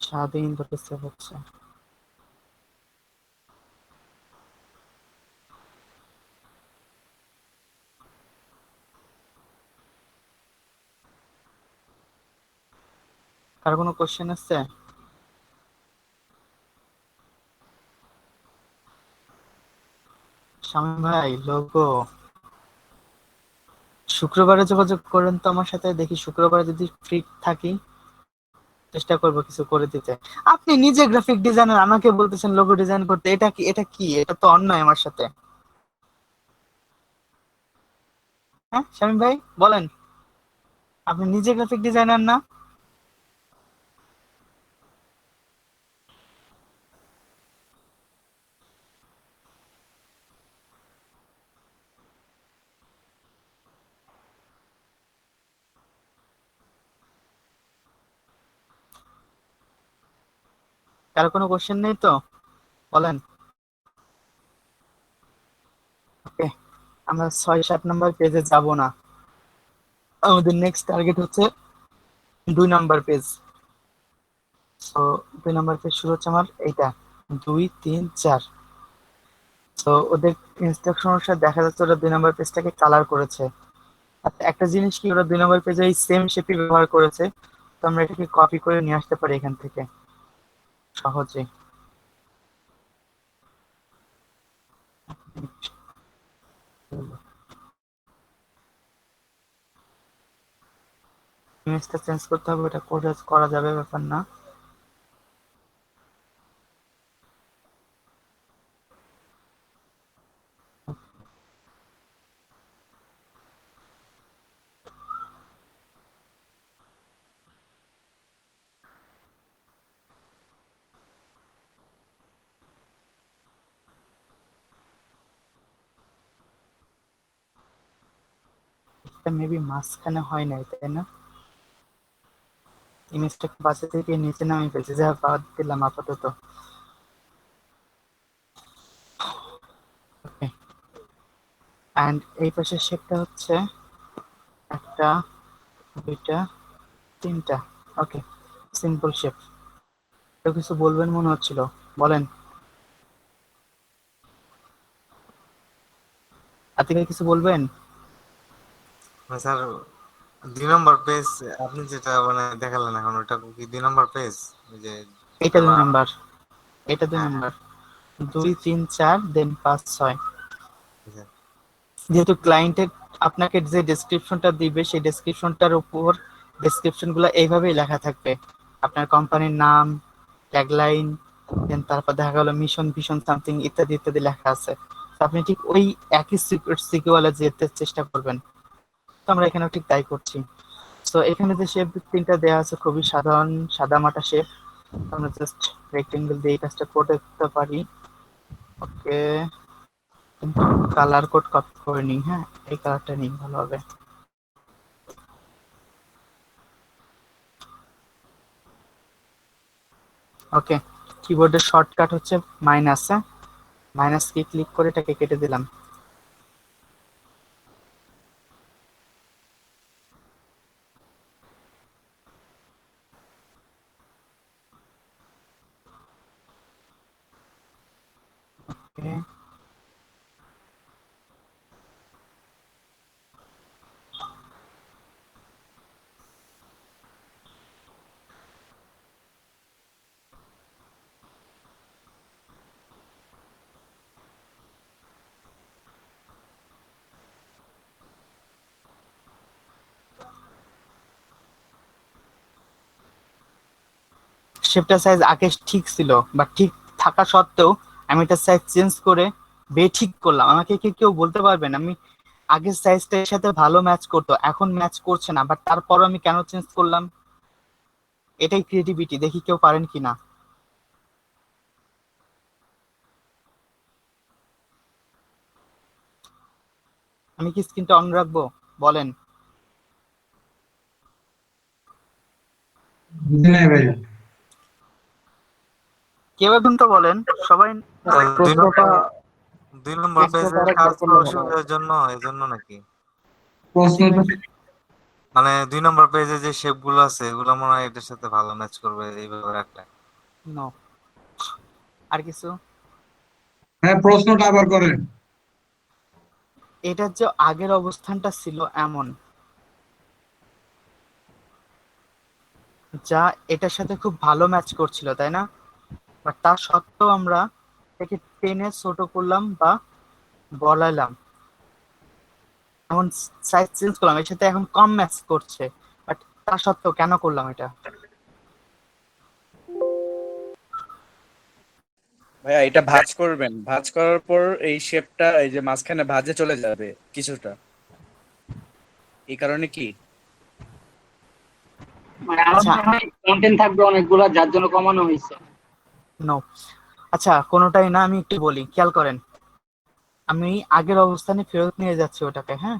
স্বাধীন ধরে সেভ হচ্ছে। কার কোনো কোশ্চেন আছে? শামীম ভাই, লোগো শুক্রবারে যোগাযোগ করেন তো আমার সাথে, দেখি শুক্রবারে যদি ফ্রি থাকি চেষ্টা করব কিছু করে দিতে। আপনি নিজে গ্রাফিক ডিজাইনার, আমাকে বলতেছেন লোগো ডিজাইন করতে, এটা কি? এটা কি? এটা তো অন্যায় আমার সাথে। হ্যাঁ শামীম ভাই বলেন, আপনি নিজে গ্রাফিক ডিজাইনার না? কারো কোনো কোশ্চেন নেই তো বলেন। ওকে, আমরা 6-7 নম্বর পেজে যাব না, আমাদের নেক্সট টার্গেট হচ্ছে 2 নম্বর পেজ। তো 2 নম্বর পেজ শুরু হচ্ছে আমার এইটা, 2, 3, 4। তো ওদের ইনস্ট্রাকশন অনুসারে দেখা যাচ্ছে ওরা 2 নম্বর পেজটাকে কালার করেছে। আচ্ছা, একটা জিনিস কি, ওরা 2 নম্বর পেজে এই সেম শেপই ব্যবহার করেছে, তো আমরা এটাকে কপি করে নিয়ে আসতে পারি এখান থেকে সহজে। ইমেজটা চেঞ্জ করতে হবে, এটা করে করা যাবে, ব্যাপার না। এটা মেবি মাঝখানে হয় নাই, তাই না? ইমেজটা বাসা থেকে নিচে নামিয়ে ফেলছে, যা বাদ দিলাম আপাতত। ওকে, অ্যান্ড এই পাশের শেপটা হচ্ছে 1, 2, 3। ওকে, সিম্পল শেপ। তো কিছু বলবেন মনে হচ্ছিল, বলেন। আতিক ভাই কিছু বলবেন? স্যার 2 নম্বর পেজ আপনি যেটা মানে দেখালেন এখন, ওটা কি 2 নম্বর পেজ? ওই যে এটা 2 নম্বর, এটা হ্যাঁ, 2 নম্বর। আচ্ছা 2, 3, 4 দেন 5, 6। আচ্ছা। যেহেতু ক্লায়েন্টের আপনাকে যে ডেসক্রিপশনটা দিবে সেই ডেসক্রিপশনটার উপর ডেসক্রিপশনগুলো এইভাবেই লেখা থাকবে, আপনার কোম্পানির নাম, ট্যাগলাইন, দেন তারপর দেখা গেল মিশন ভিশন সামথিং ইত্যাদি ইত্যাদি লেখা আছে। তো আপনি ঠিক ওই একই সিকিউয়ালে যেতে চেষ্টা করবেন। তো আমরা এখানেও ঠিক তাই করছি। তো এখানে যে শেপ 3টা দেওয়া আছে খুবই সাধারণ সাদা মাটা শেপ, আমরা জাস্ট রেক্টেঙ্গেল দিয়ে এই কাজটা করে দিতে পারি। ওকে, কিন্তু কালার কোড কপি করে নিই। হ্যাঁ, এই কালারটা নিই, ভালো হবে। ওকে, কিবোর্ডের শর্টকাট হচ্ছে মাইনাস। হ্যাঁ, মাইনাস কি ক্লিক করে এটাকে কেটে দিলাম। ওকে, শেপটার সাইজ আগে ঠিক ছিল, বা ঠিক থাকা সত্ত্বেও আমি এটার সাইজ চেঞ্জ করে ঠিক করলাম। আমাকে কি কেউ বলতে পারবেন আমি আগের সাইজটা এর সাথে ভালো ম্যাচ করতো, এখন ম্যাচ করছে না, বাট তারপরও আমি কেন চেঞ্জ করলাম? এটাই ক্রিয়েটিভিটি, দেখি কেউ পারেন কিনা। আমি কি স্ক্রিনটা অন রাখবো? বলেন। বুঝি নাই ভাই। কেউ একজন তো বলেন, সবাই। প্রশ্নটা 2 নম্বর পেজে আরেকবার কাজ করলে করা ভালো হয়। সুবিধার জন্য এজন্য নাকি? প্রশ্নটা মানে 2 নম্বর পেজে যে শেপ গুলো আছে এগুলো মনে হয় এটার সাথে ভালো ম্যাচ করবে এইভাবে রাখলে। নো, আর কিছু? হ্যাঁ, প্রশ্নটা আবার করেন। এটার যে আগের অবস্থানটা ছিল এমন, যা এটার সাথে খুব ভালো ম্যাচ করছিল, তাই না? বাট তা সত্ত্বেও আমরা এটাকে টেনে ছোট করলাম বা বলাইলাম, এমন সাইজ চেঞ্জ করলাম, এর সাথে এখন কম ম্যাচ করছে, বাট তা সত্ত্বেও কেন করলাম এটা? ভাইয়া এটা ভাঁজ করবেন, ভাঁজ করার পর এই শেপটা এই যে মাঝখানে ভাঁজে চলে যাবে কিছুটা, এই কারণে কি? মানে আমার আচ্ছা, মনে হয় কন্টেন্ট থাকবে অনেকগুলা, যার জন্য কমানো হয়েছে। নো, আচ্ছা, কোনোটাই না, আমি একটু বলি, খেয়াল করেন। আমি আগের অবস্থানে ফেরত নিয়ে যাচ্ছি ওটাকে, হ্যাঁ?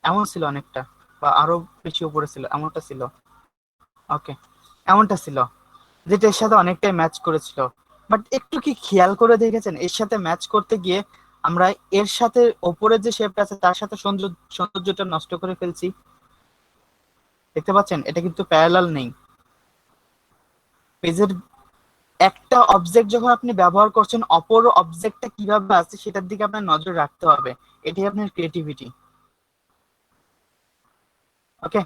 এমন ছিল অনেকটা, বা আরো বেশি উপরে ছিল, এমনটা ছিল। ওকে, এমনটা ছিল, যেটা এর সাথে অনেকটাই ম্যাচ করেছিল। বাট একটু কি খেয়াল করে দেখেছেন, এর সাথে ম্যাচ করতে গিয়ে আমরা এর সাথে ওপরের যে শেপটা আছে তার সাথে সৌন্দর্যটা নষ্ট করে ফেলছি। দেখতে পাচ্ছেন, এটা কিন্তু প্যারালাল নেই। পেজের একটা অবজেক্ট যখন আপনি ব্যবহার করছেন, অপর অবজেক্টটা কিভাবে আছে সেটার দিকে আপনার নজর রাখতে হবে। এটাই আপনার ক্রিয়েটিভিটি। ওকে,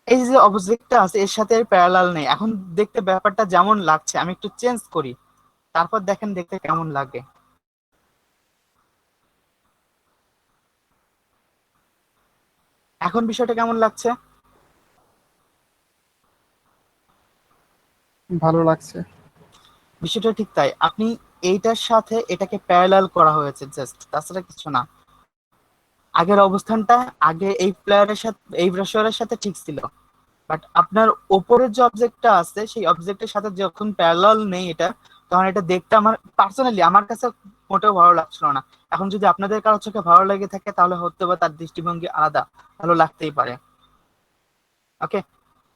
এই যে অবজেক্টটা আছে এর সাথে প্যারালাল নেই, এখন দেখতে ব্যাপারটা যেমন লাগছে আমি একটু চেঞ্জ করি, তারপর দেখেন দেখতে কেমন লাগে। এখন বিষয়টা কেমন লাগছে? ভালো লাগছে। বিষয়টা ঠিক তাই, আপনি এইটার সাথে এটাকে প্যারালাল করা হয়েছে জাস্ট, তাছাড়া কিছু না। আগের অবস্থানটা আগে এই প্লেয়ারের সাথে, এই ব্রাশারের সাথে ঠিক ছিল, বাট আপনার ওপরের যে অবজেক্টটা আছে সেই অবজেক্টের সাথে যখন প্যারালাল নেই এটা, তখন এটা দেখতে আমার পার্সোনালি আমার কাছে মোটেও ভালো লাগছিল না। এখন যদি আপনাদের কারো চোখে ভালো লেগে থাকে তাহলে হতে পারে তার দৃষ্টিভঙ্গি আলাদা, ভালো লাগতেই পারে। ওকে,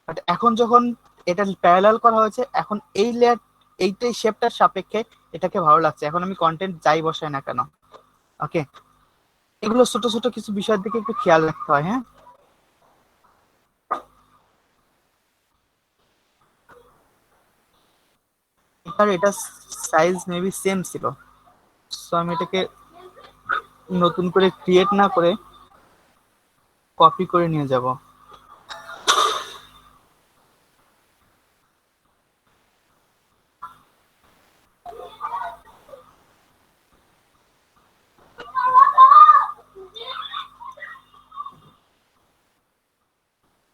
বাট এখন যখন এটা প্যারালাল করা হয়েছে, এখন এই লেয়ার, এইটাই শেপটার সাপেক্ষে এটাকে ভালো লাগছে। এখন আমি কন্টেন্ট যাই বসাই না কেন, ওকে, এগুলো ছোট ছোট কিছু বিষয়ের দিকে একটু খেয়াল রাখতে হয়, হ্যাঁ? এটার এটা সাইজ মেবি সেম ছিল, সো আমি এটাকে নতুন করে ক্রিয়েট না করে কপি করে নিয়ে যাব।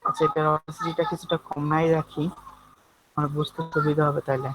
আচ্ছা, এটার অপাসিটিটা কিছুটা কমাই রাখি, আমার বুঝতে সুবিধা হবে তাইলে।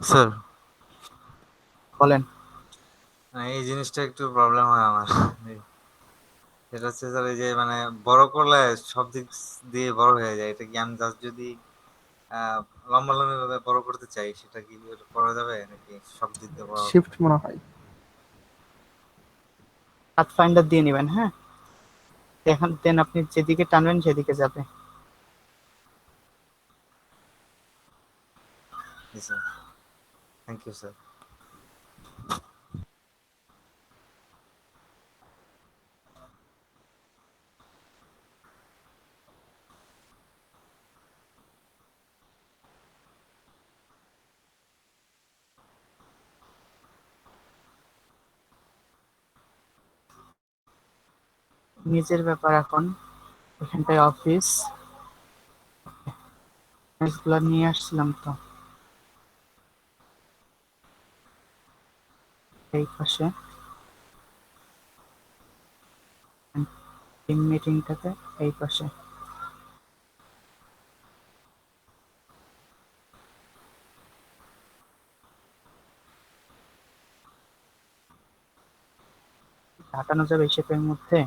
স্যার, বলেন। এই জিনিসটা একটু প্রবলেম হয় আমার। সেটা হচ্ছে স্যার এই যে মানে বড় করলে সব দিক দিয়ে বড় হয়ে যায়। এটা কি আমি জাস্ট যদি আহ লম্বা লম্বা ভাবে বড় করতে চাই সেটা কি করা যাবে নাকি সব দিক দিয়ে বড়? শিফট মনে হয়। পাথ ফাইন্ডার দিয়ে নেবেন, হ্যাঁ, এখন দেন আপনি যেদিকে টানবেন সেদিকে যাবে। জি স্যার, থ্যাংক ইউ স্যার। নিজের ব্যাপার এখন, এখানটায় অফিস গুলো নিয়ে আসছিলাম তো এই পাশে, টিম মিটিংটাতে এই পাশে। হাঁটানো যাবে এই শেপের মধ্যে,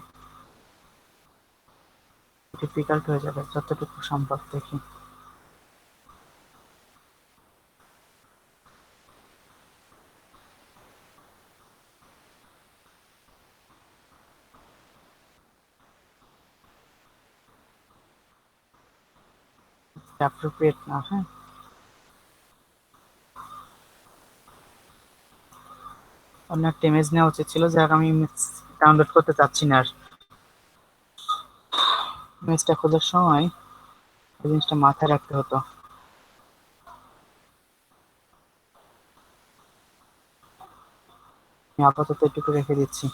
ডিফিকাল্ট হয়ে যাবে যতটুকু সম্ভব দেখি। অ্যাপ্রোপ্রিয়েট না, হ্যাঁ। আপনার একটা ইমেজ নেওয়া উচিত ছিল, যাক আমি ডাউনলোড করতে চাচ্ছি না আর। ইমেজটা খোঁজার সময় এই জিনিসটা মাথায় রাখতে হতো। আমি আপাতত এটুকু রেখে দিচ্ছি,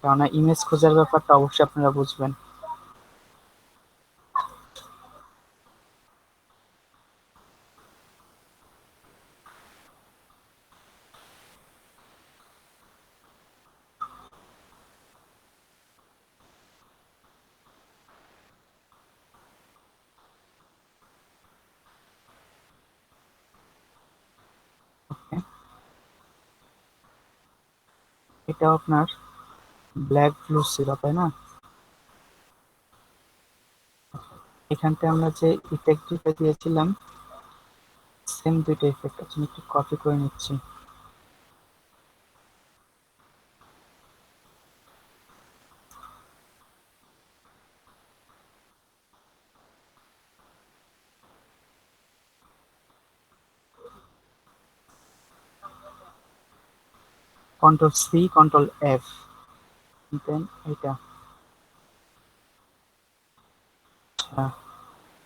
কেননা ইমেজ খোঁজার ব্যাপারটা অবশ্যই আপনারা বুঝবেন। ওকে, এটা আপনার ব্ল্যাক ব্লু ছিল তাই না? এখানটায় আমরা যে ইফেক্ট দুটো দিয়েছিলাম সেম দুইটা ইফেক্ট আছে, আমি একটু কপি করে নিচ্ছি। কন্ট্রোল সি, কন্ট্রোল এফ, দেন এটা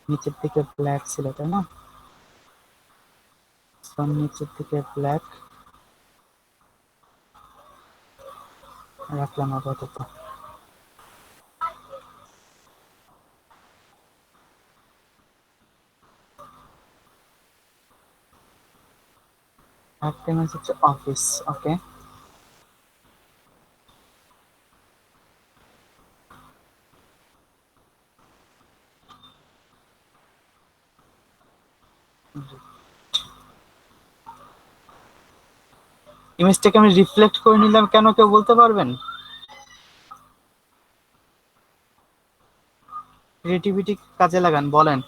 নিচের দিকে ব্ল্যাক ছিল তাই না? নিচের দিকে ব্ল্যাক রাখলাম আপাতত। একটা ইমেজ হচ্ছে অফিস। ওকে, ইমেজটাকে আমি রিফ্লেক্ট করে নিলাম কেন, কেউ বলতে পারবেন? ক্রিয়েটিভিটি কাজে লাগান, বলেন।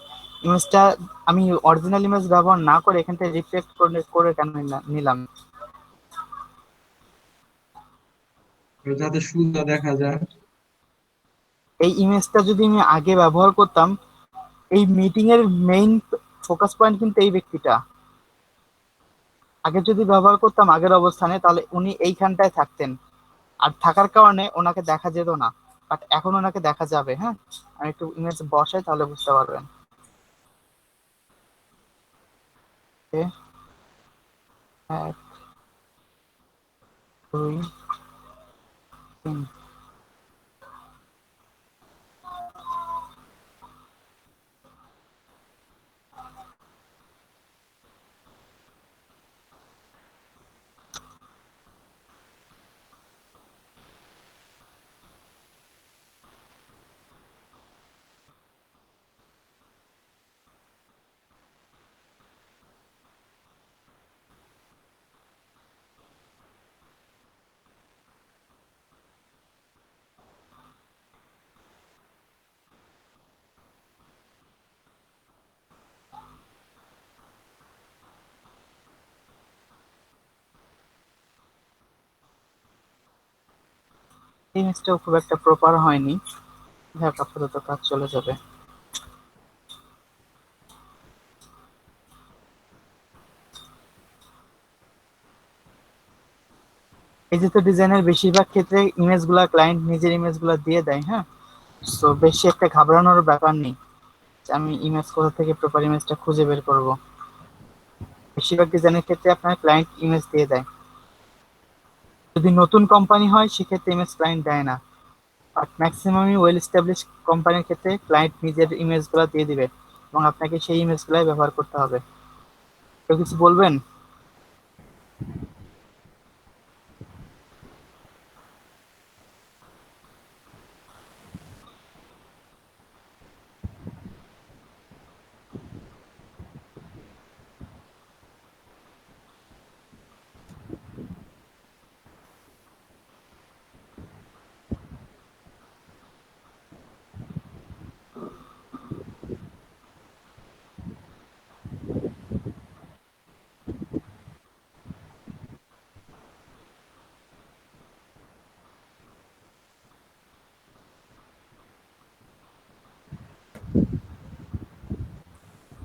ইমেজটা আমি অরিজিনাল ইমেজ ব্যবহার না করে এখান থেকে রিফ্লেক্ট করে করে কেন নিলাম? যাতে সুন্দর দেখা যায়। এই ইমেজটা যদি আমি আগে ব্যবহার করতাম, এই মিটিং এর মেইন ফোকাস পয়েন্ট কিন্তু এই ব্যক্তিটা, আগে যদি ব্যবহার করতাম আগের অবস্থানে তাহলে উনি এইখানটায় থাকতেন, আর থাকার কারণে ওনাকে দেখা যেত না, বাট এখন ওনাকে দেখা যাবে। হ্যাঁ, আমি একটু ইমেজ বসাই তাহলে বুঝতে পারবেন। Okay, 1 2 3। ইমেজটাও খুব একটা প্রপার হয়নি। যাক, আপাতত কাজ চলে যাবে। এই যে তো ডিজাইনের বেশিরভাগ ক্ষেত্রে ইমেজগুলা ক্লায়েন্ট নিজের ইমেজগুলা দিয়ে দেয়, হ্যাঁ। সো বেশি একটা ঘাবড়ানোর ব্যাপার নেই যে আমি ইমেজ কোথা থেকে প্রপার ইমেজটা খুঁজে বের করব। বেশিরভাগ ডিজাইনের ক্ষেত্রে আপনার ক্লায়েন্ট ইমেজ দিয়ে দেয়। যদি নতুন কোম্পানি হয় সেক্ষেত্রে ইমেজ ক্লায়েন্ট দেয় না, বাট ম্যাক্সিমামই ওয়েল এস্টাবলিশ কোম্পানির ক্ষেত্রে ক্লায়েন্ট নিজের ইমেজগুলো দিয়ে দিবে এবং আপনাকে সেই ইমেজগুলাই ব্যবহার করতে হবে। কেউ কিছু বলবেন?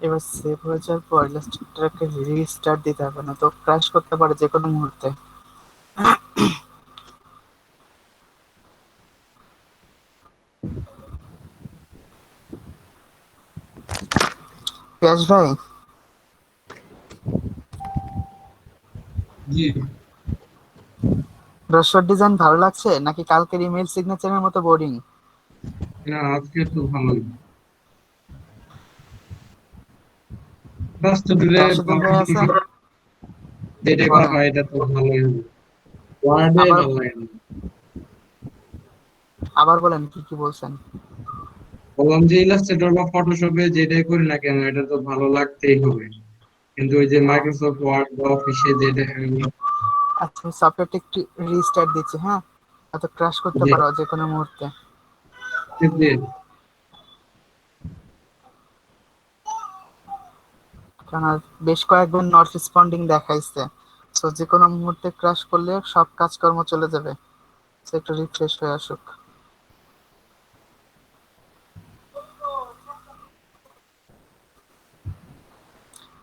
এবার সেভ হয়ে যাওয়ার পর ইলাস্ট্রেটরকে রিস্টার্ট দিতে হবে, না তো ক্র্যাশ করতে পারে যে কোনো মুহূর্তে। পিয়াস ভাই, জি ব্রোশার ডিজাইন ভালো লাগছে নাকি কালকের ইমেল সিগনেচারের মতো বোরিং? না, আজকে তো ভালোই। রাস্তা দূরে রাশেদুল ভাই আছে? যেটা করা বলেন, হয় এটা তো ভালোই হবে। ওয়ার্ডে আবার ভালো লাগে না। আবার বলেন কি কি বলছেন। বললাম যে ইলাস্ট্রেটর বা ফটোশপে যেটাই করি না কেন এটা তো ভালো লাগতেই হবে, কিন্তু ওই যে ও, মাইক্রোসফট ওয়ার্ড বা অফিসে যেটা আচ্ছা সফটওয়্যারটা একটু রিস্টার্ট দিচ্ছি, হ্যাঁ। হয়তো ক্র্যাশ করতে যে পারো যে কোনো মুহূর্তে। যে কারণ আর বেশ কয়েকবার নট রেসপন্ডিং দেখাইছে, তো যে কোনো মুহূর্তে ক্র্যাশ করলে সব কাজকর্ম চলে যাবে। তো একটু রিফ্রেশ হয়ে আসুক।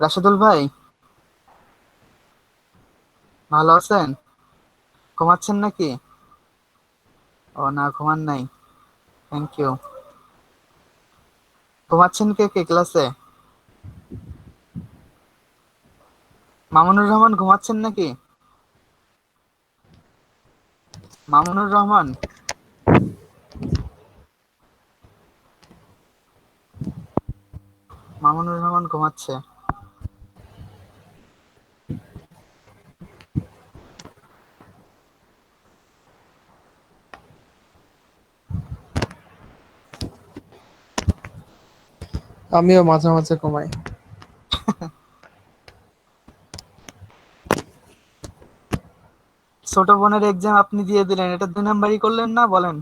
রাশেদুল ভাই, ভালো আছেন? ঘুমাচ্ছেন নাকি? ও না, ঘুমান নাই। Thank you. ঘুমাচ্ছেন কে কে ক্লাসে? মামুনুর রহমান ঘুমাচ্ছেন নাকি? মামুনুর রহমান, মামুনুর রহমান ঘুমাচ্ছে। আমিও মাঝে মাঝে ঘুমাই। ছোট বোনের এক্সাম আপনি দিয়ে দিলেন, এটা 2 নাম্বারই করলেন না বলেন।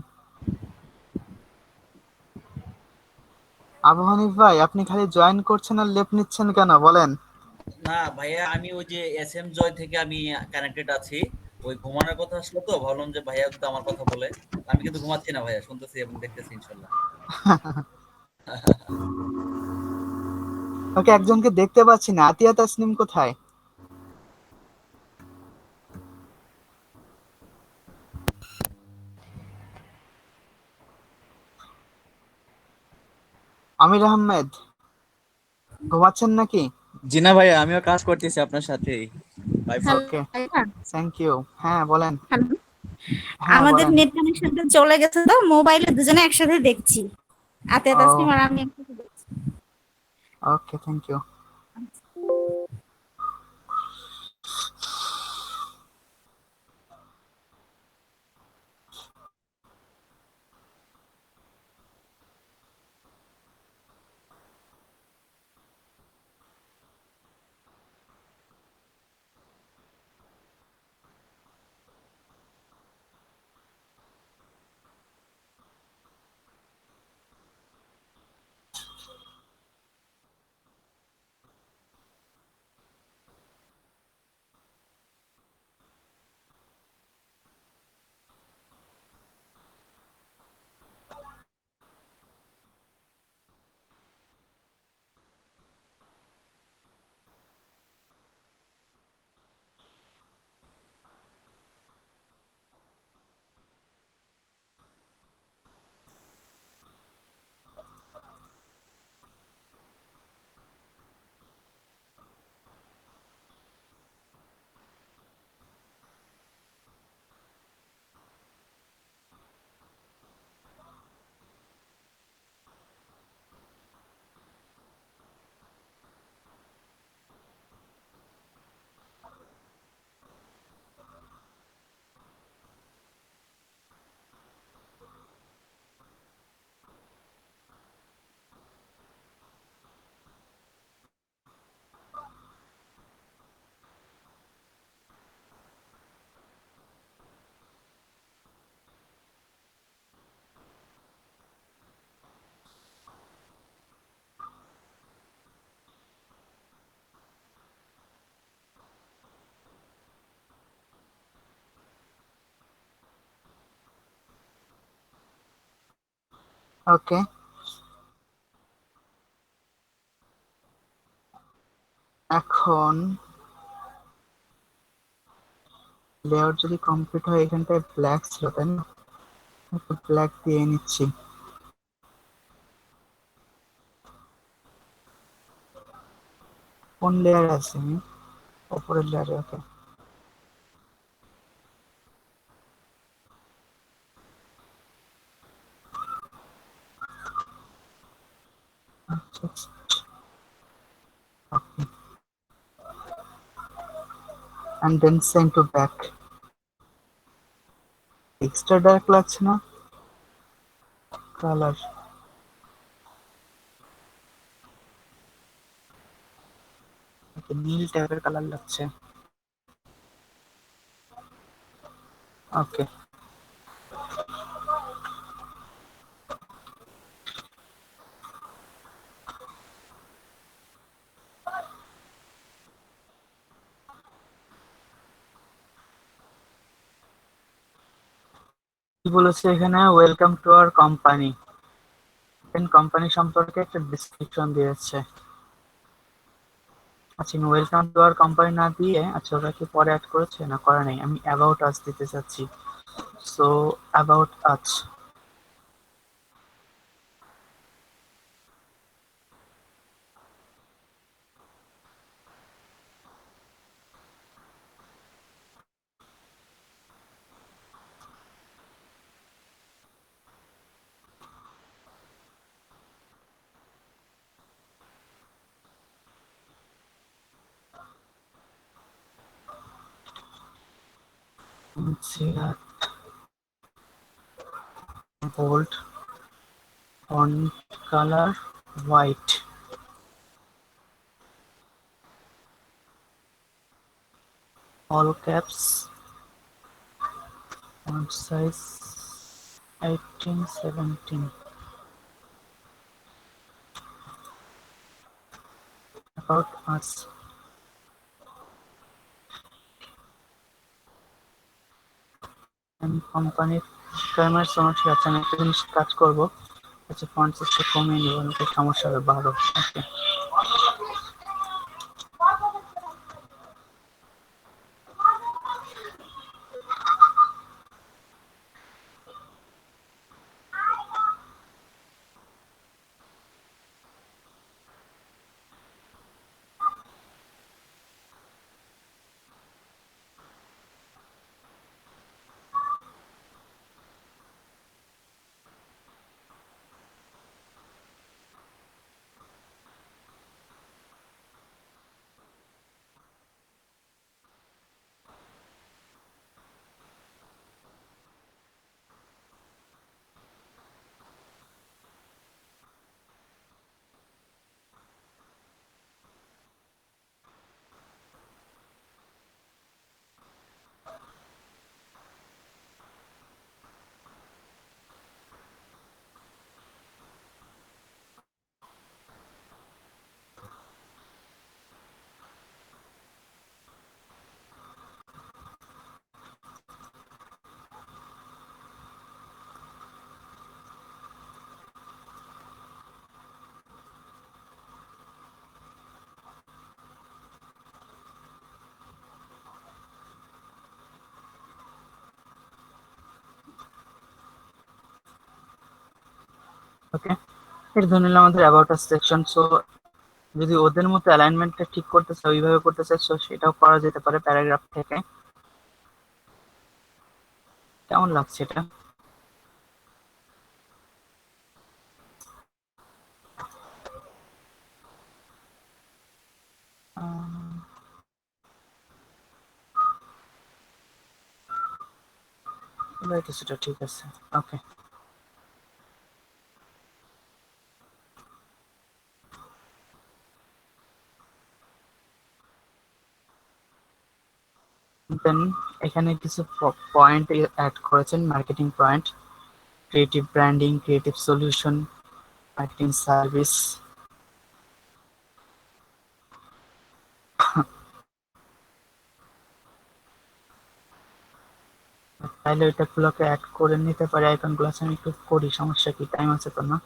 আবু হানিফ ভাই, আপনি খালি জয়েন করছেন আর লেপ নিচ্ছেন কেন বলেন? না ভাইয়া, আমি ওই যে এস এম জয় থেকে আমি কানেক্টেড আছি। ওই ঘুমানোর কথা আসলো তো ভাবলাম যে ভাইয়া তো আমার কথা বলে। আমি কিন্তু ঘুমাচ্ছি না ভাইয়া, শুনতেছি এবং দেখতেছি ইনশাল্লাহ। ওকে, একজনকে দেখতে পাচ্ছি না, আতিয়া তাসনিম কোথায়? আমির আহমেদ ঘুমাচ্ছেন নাকি? জি না ভাইয়া, আমিও কাজ করতেছি আপনার সাথেই। By phone. Okay, thank you. হ্যাঁ বলেন। হ্যালো, হ্যাঁ আমাদের বলেন। নেট কানেকশনটা চলে গেছে তো মোবাইলে দুজনে একসাথে দেখছি, আতে তাসনিম ও, আর আমি একসাথে দেখছি। ওকে, থ্যাংক ইউ। ওকে, এখন লেআউট যদি কমপ্লিট হয়, এখানটায় ব্ল্যাক ছিল তাই না, ব্ল্যাক দিয়ে নিচ্ছি। কোন লেয়ার আছে? উপরের লেয়ারে। ওকে, and then send to back. Extra dark লাগছে না কালার? নীল টাইপের কালার লাগছে। ওকে, কি বলেছে এখানে? Welcome to our company. Company সম্পর্কে একটা ডিসক্রিপশন দিয়েছে। আচ্ছা, ওয়েলকাম টু আওয়ার কোম্পানি না দিয়ে, আচ্ছা ওরা কি পরে অ্যাড করেছে না করে নাই? আমি অ্যাবাউট আস দিতে চাচ্ছি। So about us. bold, font color white, all caps, font size 18-17. About us. কোম্পানির টাইমের সমস্যা আছে, আমি একটা জিনিস কাজ করবো। আচ্ছা, ফন্ট সাইজটা কমিয়ে নেবো, নাকি সমস্যা হবে 12। ওকে, ওকে, এটা ধরে নিলাম আমাদের অ্যাবাউট আস সেকশন। সো যদি ওদের মতো অ্যালাইনমেন্টটা ঠিক করতে চাই, ওইভাবে করতে চাই, সো সেটাও করা যেতে পারে প্যারাগ্রাফ থেকে। কেমন লাগছে এটা? সেটা ঠিক আছে। ওকে, দেন এখানে কিছু পয়েন্ট অ্যাড করেছেন, marketing point, creative branding, creative solution, marketing service. তাইলে ওইটাগুলোকে অ্যাড করে নিতে পারি। আইকনগুলো আছে, আমি একটু করি, সমস্যা কি? টাইম আছে তো না?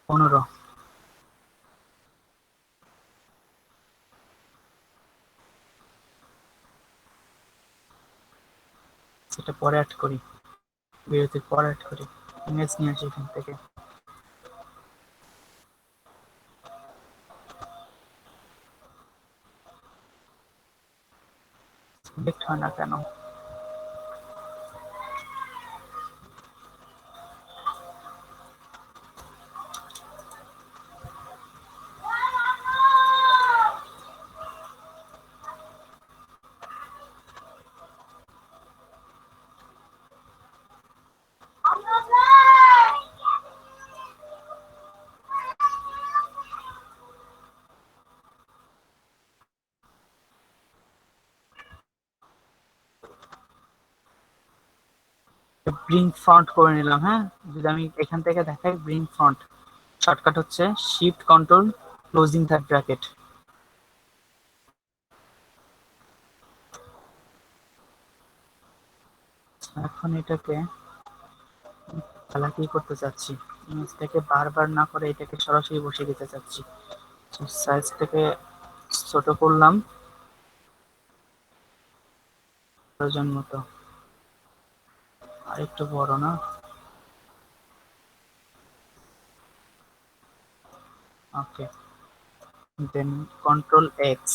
15। সেটা পরে অ্যাড করি, বিরতির পরে অ্যাড করি। ইমেজ নিয়ে আসি এখান থেকে। সিলেক্ট হয় না কেন? ব্রিং ফন্ট করে নিলাম। হ্যাঁ, যদি আমি এখান থেকে দেখাই, ব্রিং ফন্ট শর্টকাট হচ্ছে shift control closing the bracket. এখন এটাকে চালাকি করতে চাচ্ছি, ইমেজটাকে বারবার না করে এটাকে সরাসরি বসিয়ে দিতে চাচ্ছি। সাইজটাকে ছোট করলাম প্রয়োজন মতো, আর একটু বড় না? ওকে, দেন কন্ট্রোল এক্স,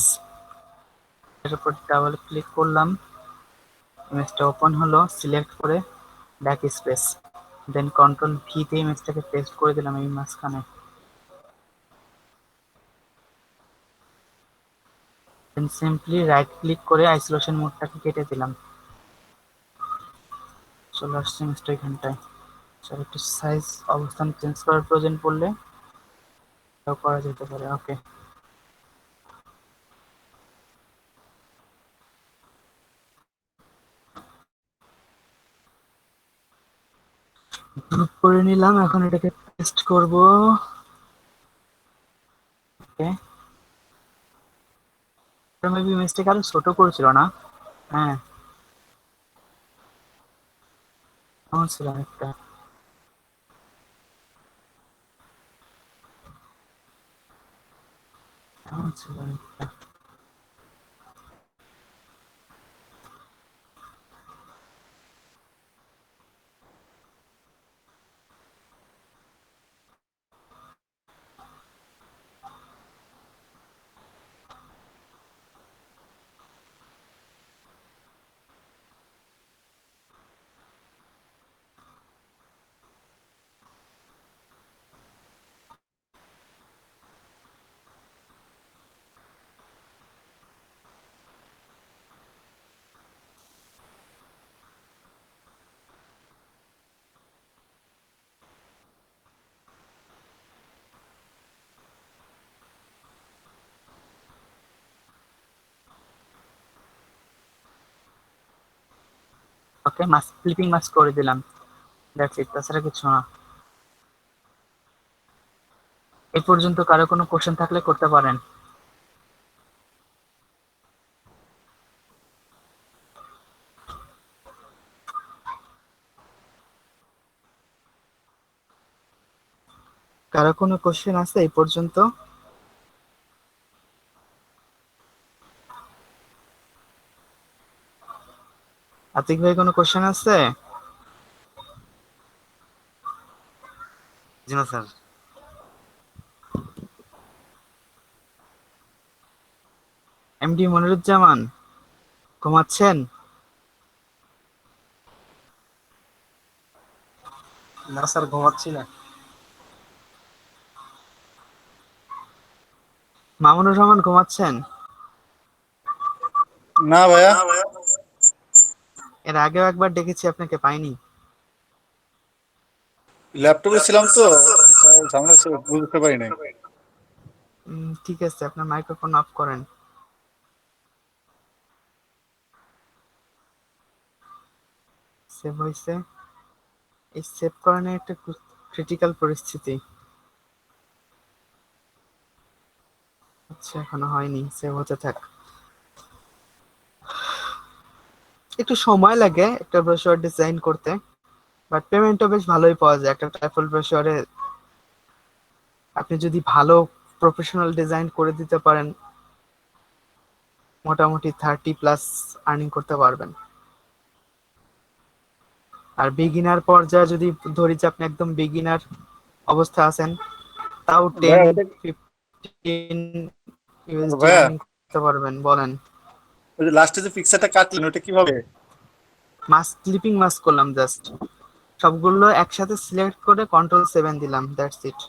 এর উপর ডাবল ক্লিক করলাম, ইমেজটা ওপেন হলো, সিলেক্ট করে ব্যাক স্পেস, দেন কন্ট্রোল ভি তে ইমেজটাকে পেস্ট করে দিলাম এই মাঝখানে। দেন সিম্পলি রাইট ক্লিক করে আইসোলেশন মোডটাকে কেটে দিলাম। চলে আসছে ইমেজটা এখানটায়। স্যার একটু সাইজ অবস্থান চেঞ্জ করার প্রয়োজন পড়লে তাও করা যেতে পারে। ওকে, গ্রুপ করে নিলাম, এখন এটাকে পেস্ট করব। ওকে, মেবি ইমেজটাকে আরো ছোট করেছিল না? হ্যাঁ, কেমন ছিল একটা? কেমন ছিল একটা? ওকে, মাস্ক ফ্লিপিং মাস্ক করে দিলাম, দ্যাটস ইট, তাছাড়া কিছু না। এই পর্যন্ত কারো কোনো কোশ্চেন থাকলে করতে পারেন। কারো কোনো কোশ্চেন আছে এই পর্যন্ত? আতিক ভাই, কোনো কোশ্চেন আছে? জি না স্যার। এমডি মনিরুজ্জামান, ঘুমাচ্ছেন? না স্যার, ঘুমাচ্ছি না। মামুনুর রহমান, ঘুমাচ্ছেন? না ভাইয়া, এর আগেও একবার ডেকেছি, আপনাকে পাইনি। ল্যাপটপে ছিলাম তো, ঝামেলা ছিল, বুঝতে পারি নাই। ঠিক আছে, আপনার মাইক্রোফোন অফ করেন। সেভ হয়েছে। এই সেভ করানো একটা ক্রিটিক্যাল পরিস্থিতি। আচ্ছা, এখনো হয়নি, সেভ হতে থাক। একটু সময় লাগে একটা ব্রোশার ডিজাইন করতে, বাট পেমেন্টও বেশ ভালোই পাওয়া যায় একটা ট্রাইফল ব্রোশারে। আপনি যদি ভালো প্রফেশনাল ডিজাইন করে দিতে পারেন, মোটামুটি 30+ আর্নিং করতে পারবেন। আর বিগিনার পর্যায়ে যদি ধরি যে আপনি একদম বিগিনার অবস্থা আছেন, তাও 10 ভাইয়া ওটা 15 ইউএসডি ভাইয়া আর্নিং করতে পারবেন। বলেন। ওই যে লাস্টে যে ফিক্সারটা কাটলেন ওটা কিভাবে? মাস্ক ক্লিপিং মাস্ক করলাম জাস্ট, সবগুলো একসাথে সিলেক্ট করে Ctrl+7 দিলাম, দ্যাটস ইট।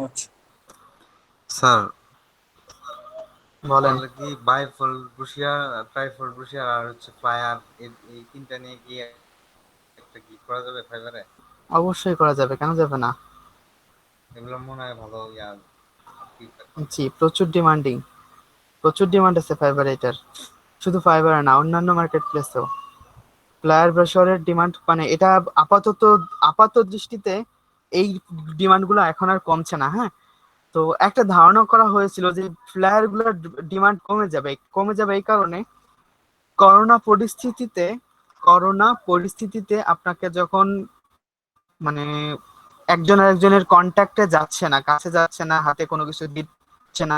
আচ্ছা স্যার বলেন। তাহলে কি বাইফোল্ড ব্রুশিয়ার, ট্রাইফোল্ড ব্রুশিয়ার আর হচ্ছে ফ্লায়ার, এই তিনটা নিয়ে কি একটা কি করা যাবে ফাইবারে? অবশ্যই করা যাবে, কেন যাবে না? এগুলো মনে হয় ভালো জি, প্রচুর ডিমান্ড আছে ফাইবার এটার। শুধু ফাইবার না, অন্যান্য মার্কেট প্লেসেও ফ্লায়ার ব্রাশারের ডিমান্ড, মানে এটা আপাত দৃষ্টিতে এই ডিমান্ডগুলো এখন আর কমছে না। হ্যাঁ, তো একটা ধারণা করা হয়েছিল যে ফ্লায়ার গুলোর ডিমান্ড কমে যাবে এই কারণে, করোনা পরিস্থিতিতে আপনাকে যখন মানে একজন আরেকজনের কন্ট্যাক্টে যাচ্ছে না, কাছে যাচ্ছে না, হাতে কোনো কিছু দিচ্ছে না,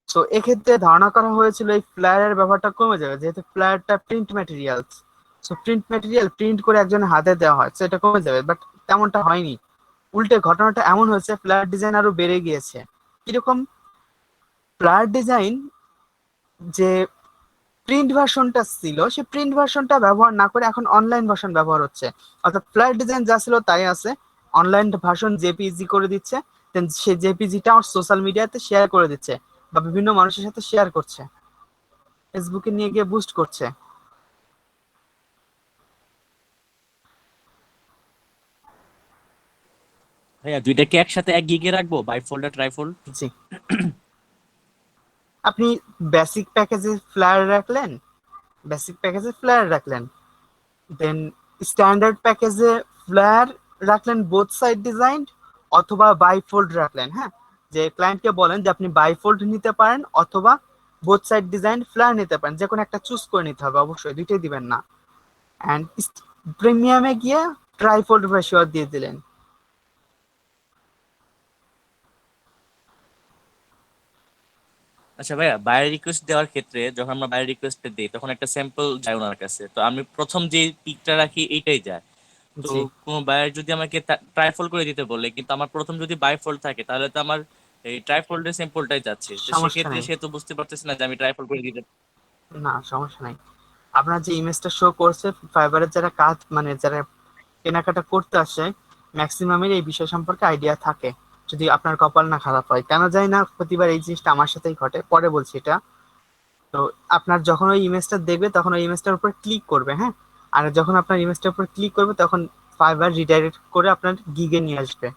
তো এক্ষেত্রে ধারণা করা হয়েছিল এই ফ্লায়ারের ব্যবহারটা কমে যাবে, যেহেতু ফ্লায়ারটা print material. So print material print করে একজনের হাতে দেওয়া হয়, তো এটা কমে যাবে, বাট তেমনটা হয়নি। উল্টে ঘটনাটা এমন হয়েছে, ফ্লায়ার ডিজাইন আরো বেড়ে গিয়েছে। কিরকম? ফ্লায়ার ডিজাইন যে প্রিন্ট ভার্সনটা ছিল, সেই প্রিন্ট ভার্সনটা ব্যবহার না করে এখন অনলাইন ভার্সন ব্যবহার হচ্ছে। অর্থাৎ ফ্লায়ার ডিজাইন যা ছিল তাই আছে, অনলাইন ভার্সন জেপিজি করে দিচ্ছে, দেন সেই জেপিজিটা সোশ্যাল মিডিয়াতে শেয়ার করে দিচ্ছে বা বিভিন্ন মানুষের সাথে শেয়ার করছে, ফেসবুকে নিয়ে গিয়ে বুস্ট করছে। ভাইয়া দুইটা কি একসাথে 1 গিগে রাখবো, বাইফোল্ড আর ট্রাইফোল্ড? জি, আপনি বেসিক প্যাকেজে ফ্লায়ার রাখলেন, দেন স্ট্যান্ডার্ড প্যাকেজে ফ্লায়ার রাখলেন বোথ সাইড ডিজাইন, অথবা বাইফোল্ড রাখলেন। হ্যাঁ, যে ক্লায়েন্টকে বলেন যে আপনি বাইফোল্ড নিতে পারেন অথবা বোথ সাইড ডিজাইন ফ্লায়ার নিতে পারেন, যে কোনো একটা চুজ করে নিতে হবে, অবশ্যই দুইটাই দিবেন না। অ্যান্ড প্রিমিয়ামে গিয়ে ট্রাইফোল্ড ব্রাশার দিয়ে দিলেন। আচ্ছা ভাইয়া, বায়ার রিকোয়েস্ট দেওয়ার ক্ষেত্রে যখন আমরা বায়ার রিকোয়েস্ট দিই তখন একটা স্যাম্পল যায় ওনার কাছে, তো আমি প্রথম যে পিকটা রাখি এইটাই যায়। তো জি, কোনো বায়ার যদি আমাকে ট্রাইফোল্ড করে দিতে বলে, কিন্তু আমার প্রথম যদি বাইফোল্ড থাকে, তাহলে তো আমার এই ট্রাইফোল্ডের স্যাম্পলটাই যাচ্ছে, তো সমস্যা সেক্ষেত্রে নেই। সে তো বুঝতে পারতেছে না যে আমি ট্রাইফোল্ড করে দিতে। না, সমস্যা নাই। আপনার যে ইমেজটা শো করছে, ফাইবারের যারা কাজ মানে যারা কেনাকাটা করতে আসে, ম্যাক্সিমামের এই বিষয় সম্পর্কে আইডিয়া থাকে, যদি আপনার কপাল না খারাপ হয়। কেন জানি না, প্রতিবার এই জিনিসটা আমার সাথেই ঘটে, পরে বলছি এটা। তো আপনার যখন ওই ইমেজটা দেখবে তখন ওই ইমেজটার উপর ক্লিক করবে। হ্যাঁ, আর যখন আপনার ইমেজটার উপর ক্লিক করবে তখন ফাইবার রিডাইরেক্ট করে আপনার গিগে নিয়ে আসবে,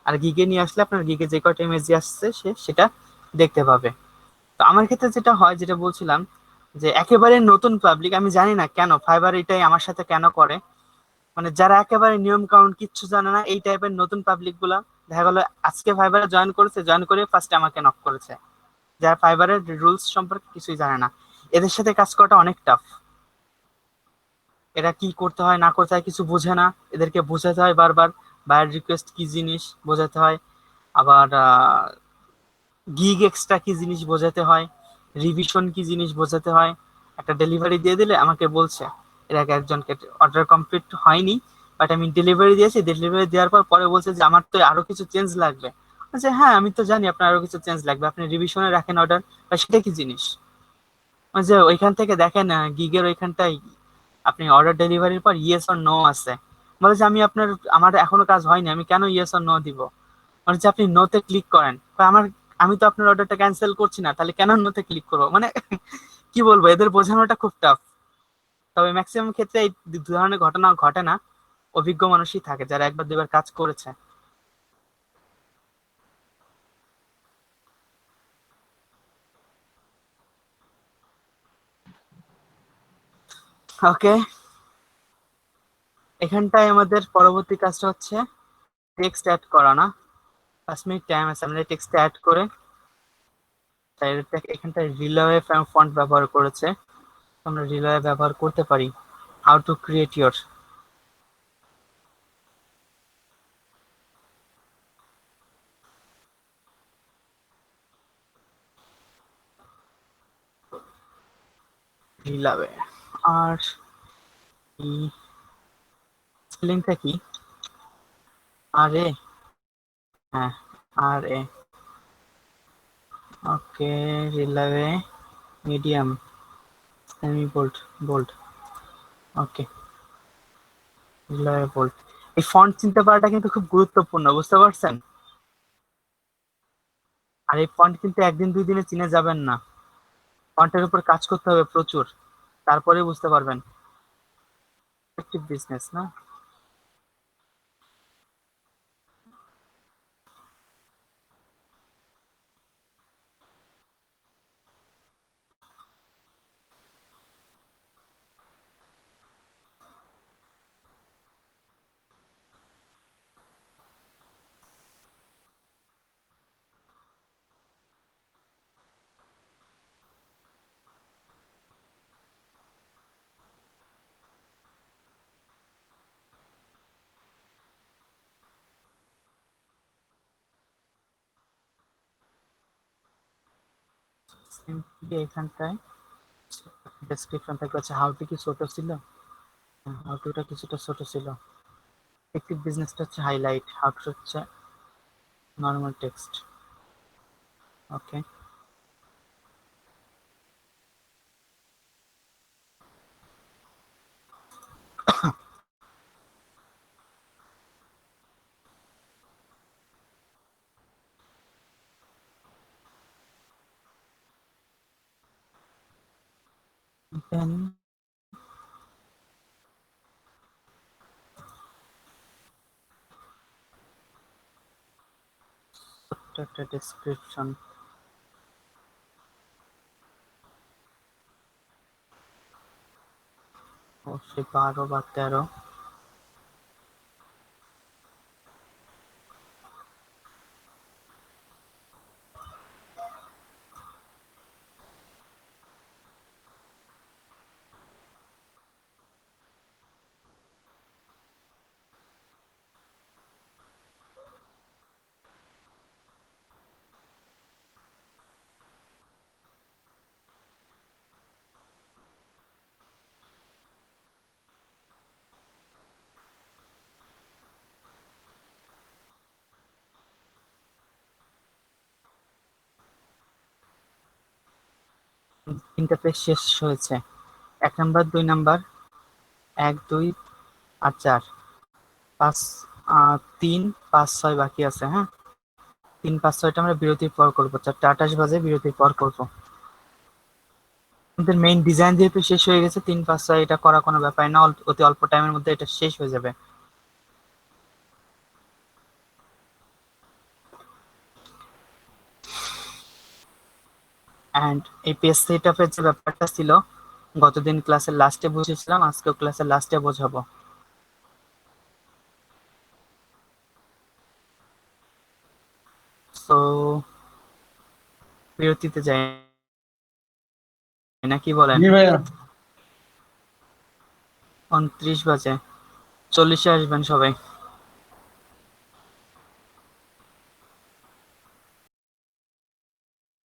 আর গিগে নিয়ে আসলে আপনার গিগে যে কয়টা ইমেজ আসছে সেটা দেখতে পাবে। তো আমার ক্ষেত্রে যেটা হয়, যেটা বলছিলাম, যে একেবারে নতুন পাবলিক, আমি জানি না কেন ফাইবার এটাই আমার সাথে কেন করে, মানে যারা একেবারে নিয়ম কানুন কিচ্ছু জানে না, এই টাইপের নতুন পাবলিক গুলা দেখা গেলো আজকে ফাইবারে জয়েন করে ফার্স্ট আমাকে নক করেছে, যারা ফাইবারের রুলস সম্পর্কে কিছুই জানে না। এদের সাথে কাজ করাটা অনেক টাফ। এরা কি করতে হয় না করতে হয় কিছু বোঝে না, এদেরকে বোঝাতে হয় বারবার, বায়ার রিকোয়েস্ট কি জিনিস বোঝাতে হয়, আবার গিগ এক্সট্রা কি জিনিস বোঝাতে হয়, রিভিশন কি জিনিস বোঝাতে হয়। একটা ডেলিভারি দিয়ে দিলে আমাকে বলছে, এর আগে একজনকে অর্ডার কমপ্লিট হয়নি, বাট আমি ডেলিভারি দিয়েছি, ডেলিভারি দেওয়ার পর পরে বলছে যে আমার তো আরো কিছু চেঞ্জ লাগবে। বলছে হ্যাঁ আমি তো জানি আপনার আরো কিছু চেঞ্জ লাগবে, আপনি রিভিশনে রাখেন অর্ডার, বা সেটা কি জিনিস, যে ওইখান থেকে দেখেন গিগের ওইখানটায় আপনি অর্ডার ডেলিভারির পর ইয়েস অর নো আছে। বলে যে আমার এখনো কাজ হয়নি, আমি কেন ইয়েস অর নো দিব? মানে যে আপনি নোতে ক্লিক করেন, আমি তো আপনার অর্ডারটা ক্যান্সেল করছি না, তাহলে কেন নোতে ক্লিক করবো? মানে কি বলবো, এদের বোঝানোটা খুব টাফ। তবে ম্যাক্সিমাম ক্ষেত্রে এই দু ধরনের ঘটনা ঘটে না, অভিজ্ঞ মানুষই থাকে যারা একবার দুবার কাজ করেছে। ওকে, এখানটায় আমাদের পরবর্তী কাজটা হচ্ছে টেক্সট অ্যাড করা। না, 5 মিনিট টাইম আছে, আমরা টেক্সট অ্যাড করে এখানটায় রিলওয়ে ফন্ট ব্যবহার করেছে, আমরা রিলয় ব্যবহার করতে পারি। How to create your Raleway. আর স্পেলিংটা কি? আর এ, হ্যাঁ R A. Okay, Raleway medium semi bold bold. Okay, Raleway bold. এই ফন্ট চিনতে পারাটা কিন্তু খুব গুরুত্বপূর্ণ, বুঝতে পারছেন? আর এই ফন্ট কিন্তু একদিন দুই দিনে চিনে যাবেন না, ফন্টের উপর কাজ করতে হবে প্রচুর, তারপরে বুঝতে পারবেন। একটি বিজনেস না? সিম্পলি এখানটায় ডেসক্রিপশন থাকবে। আচ্ছা, হাউ টু কি ছোট ছিল? হাউ টুটা কিছুটা ছোট ছিল। একটি বিজনেসটা হচ্ছে হাইলাইট, হাউ টু হচ্ছে নর্মাল টেক্সট। ওকে, দেন একটা ডেসক্রিপশন। অবশ্যই 12 বা 13। তিনটা পেজ শেষ হয়েছে। 1 নাম্বার, 2 নাম্বার, 1 2 আর 4, 5 3 5 6 বাকি আছে। হ্যাঁ, 3 5 6টা আমরা বিরতির পর করবো, 4:28 বাজে বিরতির পর করবো। আমাদের মেইন ডিজাইন যেহেতু শেষ হয়ে গেছে, 3 5 6 এটা করা কোনো ব্যাপার না, অতি অল্প টাইমের মধ্যে এটা শেষ হয়ে যাবে। অ্যান্ড এই পেজ সেটআপের যে ব্যাপারটা ছিল, গতদিন ক্লাসের লাস্টে বুঝিয়েছিলাম, আজকেও ক্লাসের লাস্টে বোঝাবো। সো বিরতিতে যাই নাকি বলেন? জি ভাইয়া। 29 বাজে, 40-এ আসবেন সবাই।